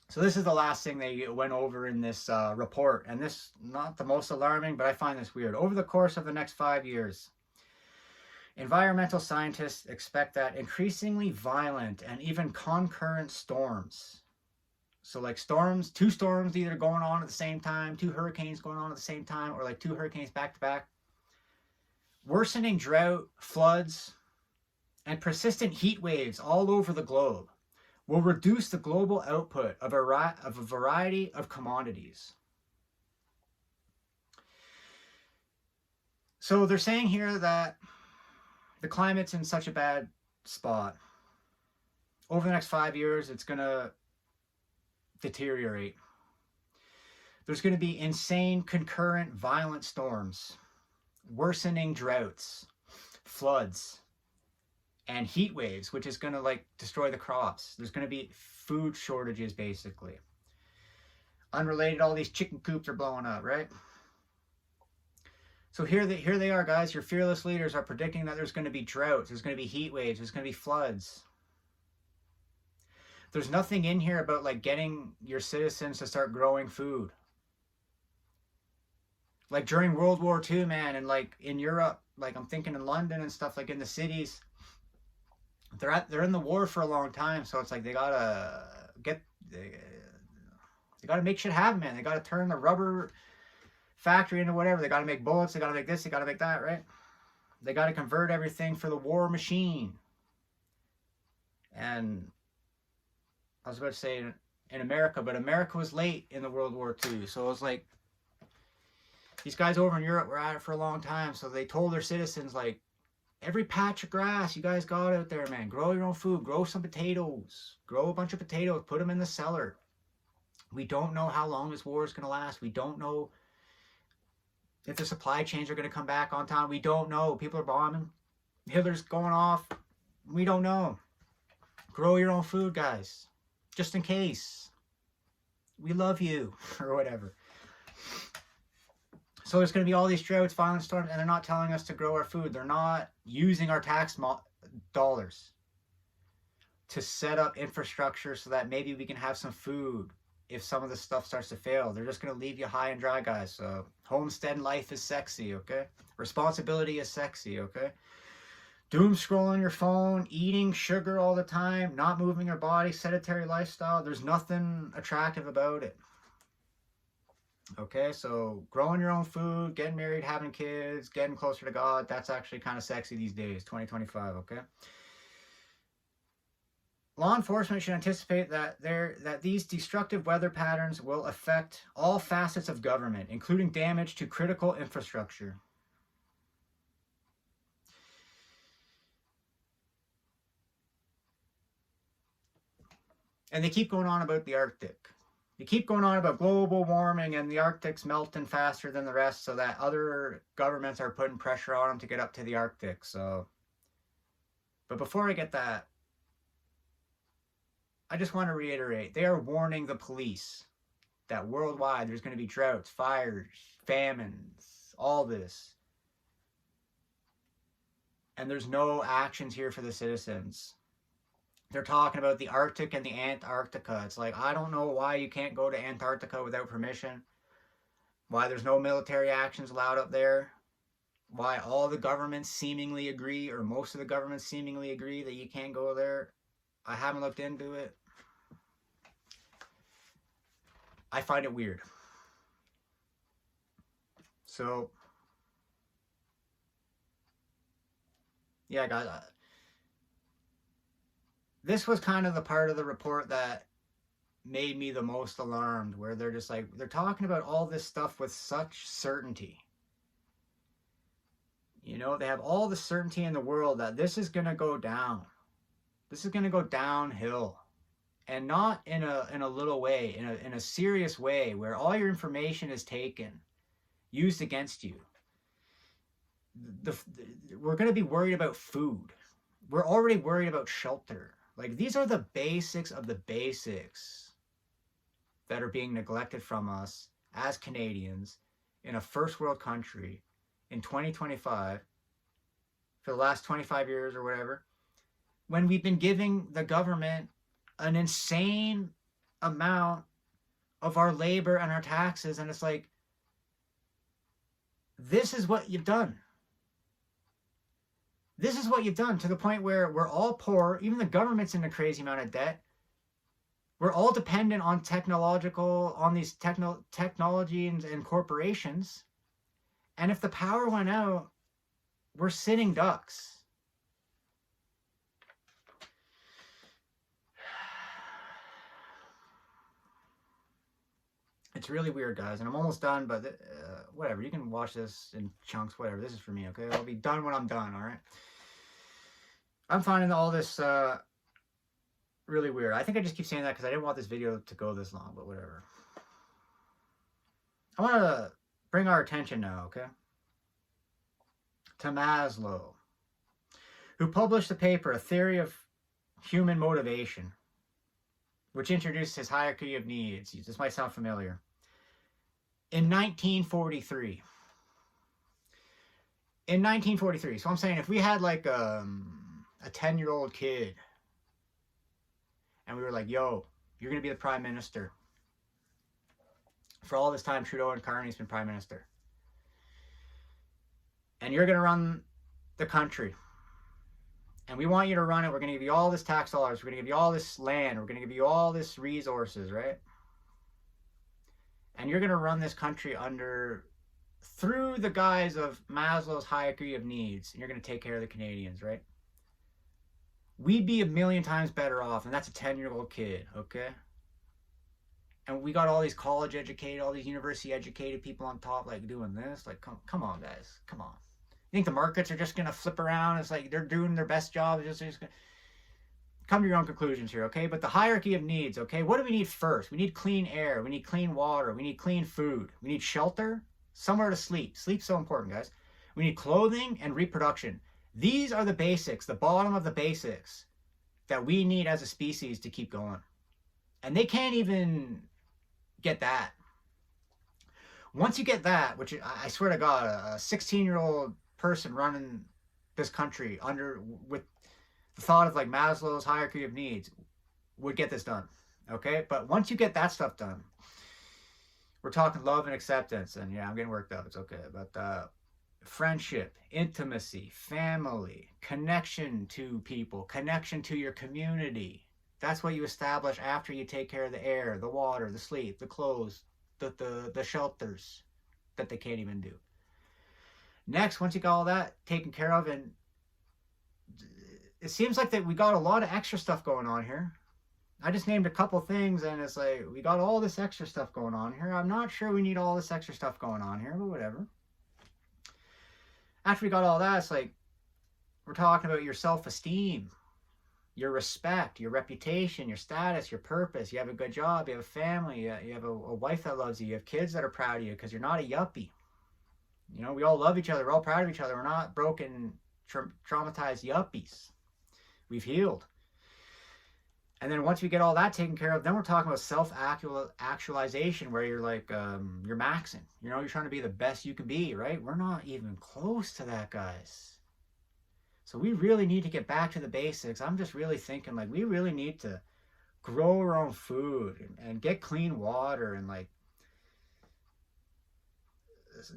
So this is the last thing they went over in this report, and this not the most alarming, but I find this weird. Over the course of the next 5 years, environmental scientists expect that increasingly violent and even concurrent storms, so like storms, two storms either going on at the same time, two hurricanes going on at the same time, or like two hurricanes back to back, worsening drought, floods, and persistent heat waves all over the globe will reduce the global output of a variety of commodities. So they're saying here that the climate's in such a bad spot. Over the next 5 years, it's going to deteriorate. There's going to be insane, concurrent, violent storms, worsening droughts, floods, and heat waves, which is going to like destroy the crops. There's going to be food shortages, basically. Unrelated, all these chicken coops are blowing up, right? So here they are, guys. Your fearless leaders are predicting that there's going to be droughts, there's going to be heat waves, there's going to be floods. There's nothing in here about like getting your citizens to start growing food. Like during World War II, man, and like in Europe, like I'm thinking in London and stuff, like in the cities, they're in the war for a long time, so it's like they gotta make shit happen, man. They gotta turn the rubber factory into whatever. They gotta make bullets. They gotta make this. They gotta make that, right? They gotta convert everything for the war machine. And I was about to say in America, but America was late in the World War II, so it was like these guys over in Europe were at it for a long time, so they told their citizens like, every patch of grass you guys got out there, man, grow your own food, grow some potatoes, grow a bunch of potatoes, put them in the cellar. We don't know how long this war is going to last. We don't know if the supply chains are going to come back on time. We don't know. People are bombing. Hitler's going off. We don't know. Grow your own food, guys, just in case. We love you, or whatever. So there's going to be all these droughts, violent storms, and they're not telling us to grow our food. They're not using our tax dollars to set up infrastructure so that maybe we can have some food if some of this stuff starts to fail. They're just going to leave you high and dry, guys. So homestead life is sexy, okay? Responsibility is sexy, okay? Doom scrolling your phone, eating sugar all the time, not moving your body, sedentary lifestyle. There's nothing attractive about it. Okay, so growing your own food, getting married, having kids, getting closer to God, that's actually kind of sexy these days, 2025, okay? law enforcement should anticipate that these destructive weather patterns will affect all facets of government, including damage to critical infrastructure. And they keep going on about the Arctic. They keep going on about global warming and the Arctic's melting faster than the rest, so that other governments are putting pressure on them to get up to the Arctic. So, but before I get that, I just want to reiterate, they are warning the police that worldwide there's going to be droughts, fires, famines, all this. And there's no actions here for the citizens. They're talking about the Arctic and the Antarctica. It's like, I don't know why you can't go to Antarctica without permission. Why there's no military actions allowed up there. Why all the governments seemingly agree, or most of the governments seemingly agree that you can't go there. I haven't looked into it. I find it weird. So, yeah, guys, this was kind of the part of the report that made me the most alarmed, where they're just like, they're talking about all this stuff with such certainty. You know, they have all the certainty in the world that this is going to go down. This is going to go downhill. And not in a little way, in a serious way, where all your information is taken, used against you. We're going to be worried about food. We're already worried about shelter. Like, these are the basics of the basics that are being neglected from us as Canadians in a first world country in 2025 for the last 25 years or whatever, when we've been giving the government an insane amount of our labor and our taxes. And it's like, this is what you've done. This is what you've done, to the point where we're all poor. Even the government's in a crazy amount of debt. We're all dependent on these technology and corporations. And if the power went out, we're sitting ducks. It's really weird, guys, and I'm almost done, but whatever. You can watch this in chunks, whatever. This is for me, okay? I'll be done when I'm done, all right? I'm finding all this really weird. I think I just keep saying that because I didn't want this video to go this long, but whatever. I want to bring our attention now, okay, to Maslow, who published the paper, A Theory of Human Motivation, which introduced his hierarchy of needs. This might sound familiar. In 1943. In 1943. So I'm saying, if we had like a 10-year-old kid and we were like, yo, you're going to be the prime minister. For all this time, Trudeau and Carney's been prime minister. And you're going to run the country. And we want you to run it. We're going to give you all this tax dollars. We're going to give you all this land. We're going to give you all this resources, right? And you're going to run this country through the guise of Maslow's hierarchy of needs. And you're going to take care of the Canadians, right? We'd be a million times better off. And that's a 10-year-old kid, okay? And we got all these college educated, all these university educated people on top, like, doing this. Like, come on, guys. Come on. You think the markets are just going to flip around? It's like they're doing their best job. Just gonna... Come to your own conclusions here, okay? But the hierarchy of needs, okay? What do we need first? We need clean air. We need clean water. We need clean food. We need shelter, somewhere to sleep. Sleep's so important, guys. We need clothing and reproduction. These are the basics, the bottom of the basics that we need as a species to keep going. And they can't even get that. Once you get that, which I swear to God, a 16-year-old person running this country with the thought of like Maslow's hierarchy of needs would get this done, okay? But once you get that stuff done, we're talking love and acceptance, and yeah, I'm getting worked up, it's okay, but friendship, intimacy, family, connection to people, connection to your community. That's what you establish after you take care of the air, the water, the sleep, the clothes, the shelters that they can't even do. Next, once you got all that taken care of, and it seems like that we got a lot of extra stuff going on here. I just named a couple things, and it's like, we got all this extra stuff going on here. I'm not sure we need all this extra stuff going on here, but whatever. After we got all that, it's like, we're talking about your self-esteem, your respect, your reputation, your status, your purpose. You have a good job, you have a family, you have a wife that loves you, you have kids that are proud of you because you're not a yuppie. You know, we all love each other, we're all proud of each other. We're not broken, traumatized yuppies. We've healed. And then once we get all that taken care of, then we're talking about self-actualization, where you're like, you're maxing. You know, you're trying to be the best you can be, right? We're not even close to that, guys. So we really need to get back to the basics. I'm just really thinking, like, we really need to grow our own food and get clean water and, like,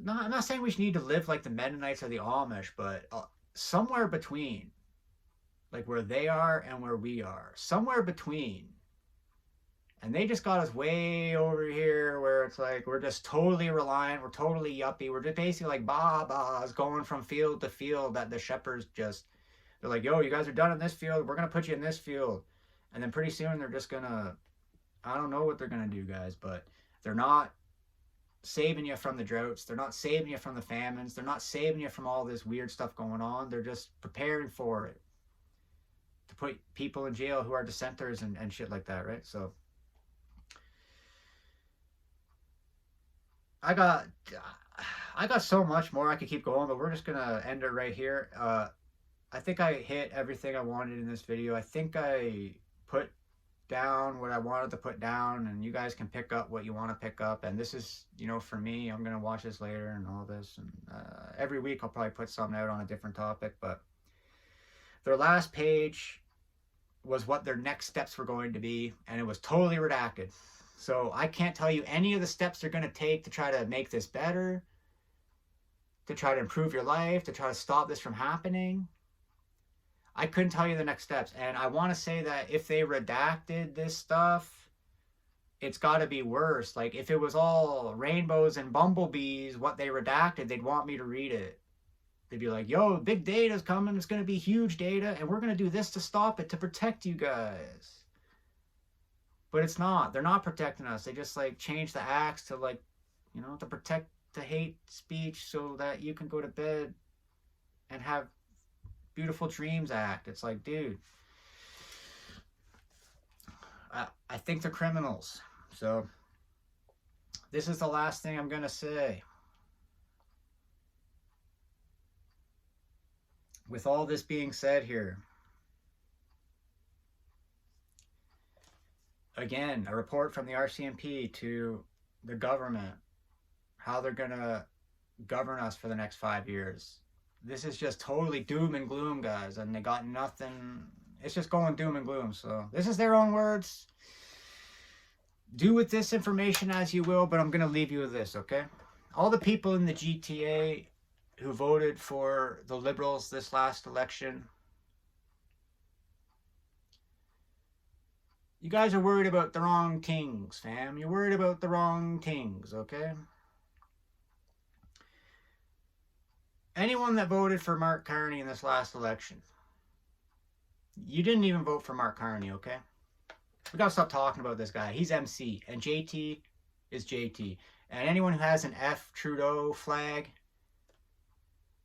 I'm not saying we need to live like the Mennonites or the Amish, but somewhere between. Like where they are and where we are. Somewhere between. And they just got us way over here where it's like we're just totally reliant. We're totally yuppie. We're just basically like ba-ba's going from field to field that the shepherds just, they're like, yo, you guys are done in this field. We're going to put you in this field. And then pretty soon they're just going to, I don't know what they're going to do, guys, but they're not saving you from the droughts. They're not saving you from the famines. They're not saving you from all this weird stuff going on. They're just preparing for it. To put people in jail who are dissenters and shit like that, right? So I got so much more I could keep going, but we're just gonna end it right here. I think I hit everything I wanted in this video. I think I put down what I wanted to put down, and you guys can pick up what you want to pick up. And this is, you know, for me, I'm gonna watch this later and all this, and every week I'll probably put something out on a different topic. But their last page was what their next steps were going to be, and it was totally redacted. So I can't tell you any of the steps they're going to take to try to make this better, to try to improve your life, to try to stop this from happening. I couldn't tell you the next steps. And I want to say that if they redacted this stuff, it's got to be worse. Like, if it was all rainbows and bumblebees, what they redacted, they'd want me to read it. They'd be like, yo, big data's coming. It's going to be huge data. And we're going to do this to stop it, to protect you guys. But it's not. They're not protecting us. They just, like, change the acts to, like, you know, to protect the hate speech so that you can go to bed and have beautiful dreams act. It's like, dude, I think they're criminals. So this is the last thing I'm going to say. With all this being said here, again, a report from the RCMP to the government, how they're going to govern us for the next 5 years. This is just totally doom and gloom, guys, and they got nothing. It's just going doom and gloom. So this is their own words. Do with this information as you will, but I'm going to leave you with this, okay? All the people in the GTA who voted for the Liberals this last election, you guys are worried about the wrong things, fam. You're worried about the wrong things, okay? Anyone that voted for Mark Carney in this last election, you didn't even vote for Mark Carney, okay? We gotta stop talking about this guy. He's MC, and JT is JT. And anyone who has an F Trudeau flag,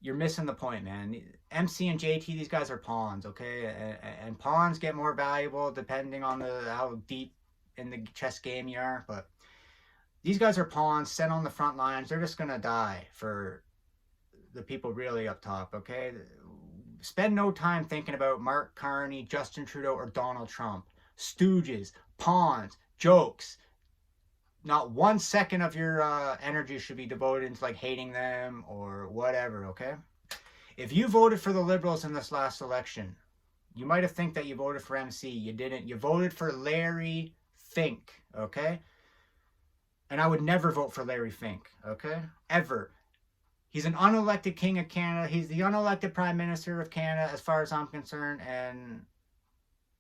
you're missing the point, man. MC and JT, these guys are pawns, okay? And pawns get more valuable depending on how deep in the chess game you are. But these guys are pawns sent on the front lines. They're just going to die for the people really up top, okay? Spend no time thinking about Mark Carney, Justin Trudeau, or Donald Trump. Stooges, pawns, jokes. Not 1 second of your energy should be devoted into, like, hating them or whatever, okay? If you voted for the Liberals in this last election, you might have think that you voted for MC. You didn't. You voted for Larry Fink, okay? And I would never vote for Larry Fink, okay? Ever. He's an unelected king of Canada. He's the unelected prime minister of Canada as far as I'm concerned, and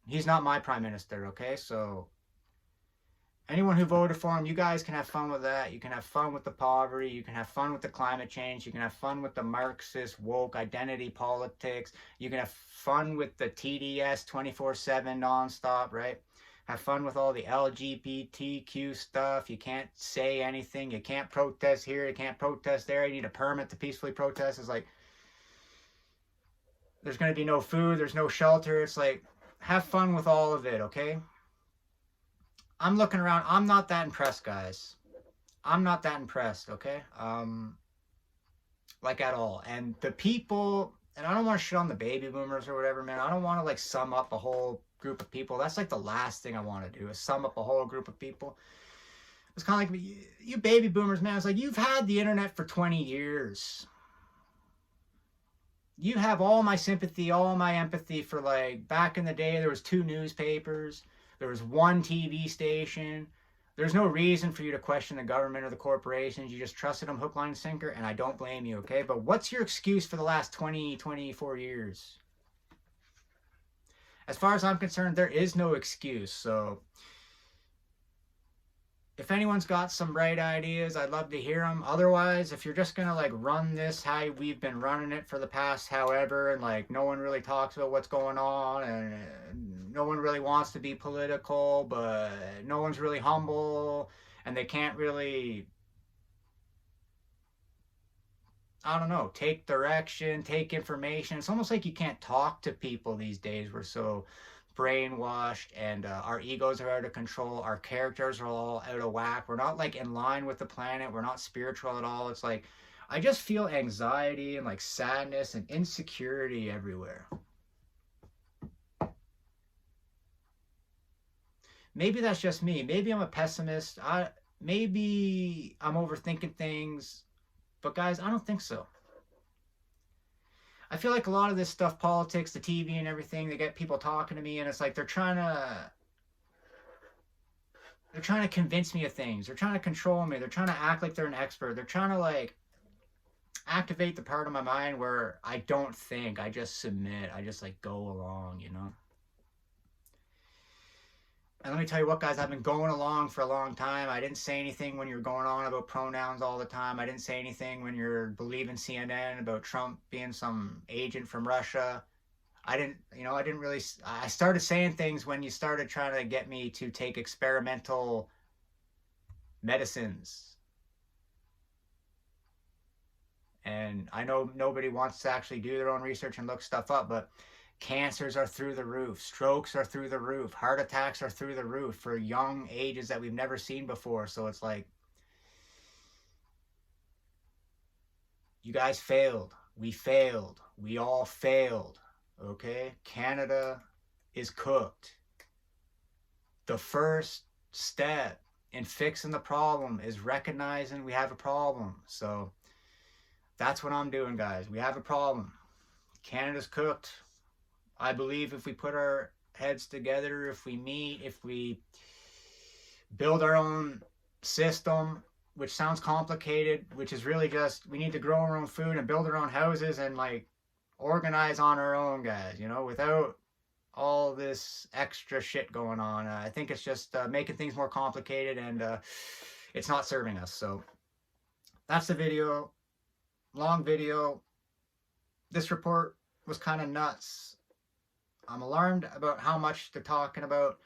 he's not my prime minister, okay? So... anyone who voted for him, you guys can have fun with that. You can have fun with the poverty. You can have fun with the climate change. You can have fun with the Marxist woke identity politics. You can have fun with the TDS 24/7 nonstop, right? Have fun with all the LGBTQ stuff. You can't say anything. You can't protest here. You can't protest there. You need a permit to peacefully protest. It's like, there's going to be no food. There's no shelter. It's like, have fun with all of it, okay? I'm looking around. I'm not that impressed, guys. I'm not that impressed, okay? Like at all. And the people, and I don't want to shit on the baby boomers or whatever, man. I don't want to like sum up a whole group of people. That's like the last thing I want to do, is sum up a whole group of people. It's kind of like, you baby boomers, man. It's like, you've had the internet for 20 years. You have all my sympathy, all my empathy for, like, back in the day, there was 2 newspapers. There was 1 TV station. There's no reason for you to question the government or the corporations. You just trusted them hook, line, and sinker, and I don't blame you, okay? But what's your excuse for the last 20, 24 years? As far as I'm concerned, there is no excuse. So if anyone's got some bright ideas, I'd love to hear them. Otherwise, if you're just going to like run this how we've been running it for the past however, and like no one really talks about what's going on, and no one really wants to be political, but no one's really humble, and they can't really, I don't know, take direction, take information. It's almost like you can't talk to people these days. We're so brainwashed, and our egos are out of control. Our characters are all out of whack. We're not like in line with the planet. We're not spiritual at all. It's like, I just feel anxiety and like sadness and insecurity everywhere. Maybe that's just me. Maybe I'm a pessimist. Maybe I'm overthinking things. But guys, I don't think so. I feel like a lot of this stuff, politics, the TV and everything, they get people talking to me, and it's like they're trying to convince me of things. They're trying to control me. They're trying to act like they're an expert. They're trying to like activate the part of my mind where I don't think. I just submit. I just like go along, you know? And let me tell you what, guys, I've been going along for a long time. I didn't say anything when you're going on about pronouns all the time. I didn't say anything when you're believing CNN about Trump being some agent from Russia. I didn't really, I started saying things when you started trying to get me to take experimental medicines. And I know nobody wants to actually do their own research and look stuff up, but cancers are through the roof. Strokes are through the roof. Heart attacks are through the roof for young ages that we've never seen before. So it's like, you guys failed. We failed. We all failed. Okay? Canada is cooked. The first step in fixing the problem is recognizing we have a problem. So that's what I'm doing, guys. We have a problem. Canada's cooked. I believe if we put our heads together, if we meet, if we build our own system, which sounds complicated, which is really just, we need to grow our own food and build our own houses and like organize on our own, guys, you know, without all this extra shit going on. I think it's just making things more complicated, and it's not serving us. So that's the video. Long video. This report was kind of nuts. I'm alarmed about how much they're talking about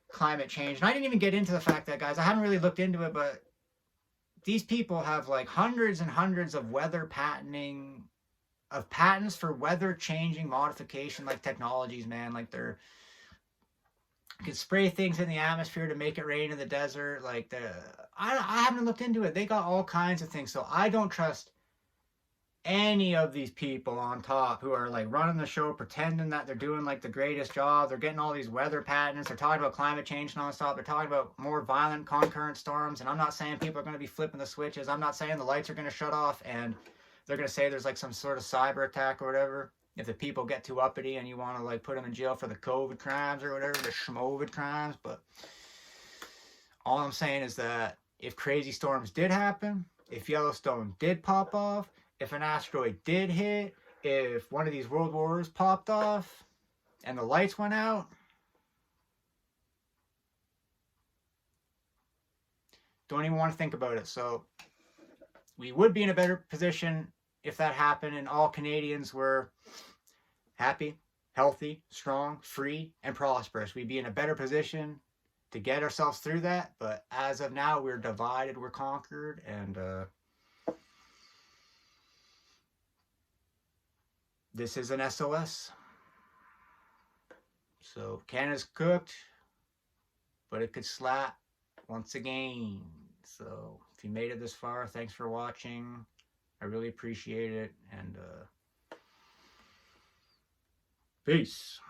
climate change. And I didn't even get into the fact that, guys, I haven't really looked into it, but these people have like hundreds and hundreds of patents for weather changing modification, like technologies, man. Like they're can spray things in the atmosphere to make it rain in the desert. Like I haven't looked into it. They got all kinds of things. So I don't trust any of these people on top who are like running the show, pretending that they're doing like the greatest job. They're getting all these weather patents. They're talking about climate change nonstop. They're talking about more violent concurrent storms. And I'm not saying people are going to be flipping the switches. I'm not saying the lights are going to shut off and they're going to say there's like some sort of cyber attack or whatever. If the people get too uppity and you want to like put them in jail for the COVID crimes or whatever, the schmovid crimes. But all I'm saying is that if crazy storms did happen, if Yellowstone did pop off, if an asteroid did hit, if one of these world wars popped off and the lights went out, don't even want to think about it. So we would be in a better position if that happened and all Canadians were happy, healthy, strong, free, and prosperous. We'd be in a better position to get ourselves through that. But as of now, we're divided, we're conquered, and this is an SOS. So Canada's cooked, but it could slap once again. So if you made it this far, thanks for watching. I really appreciate it, and peace.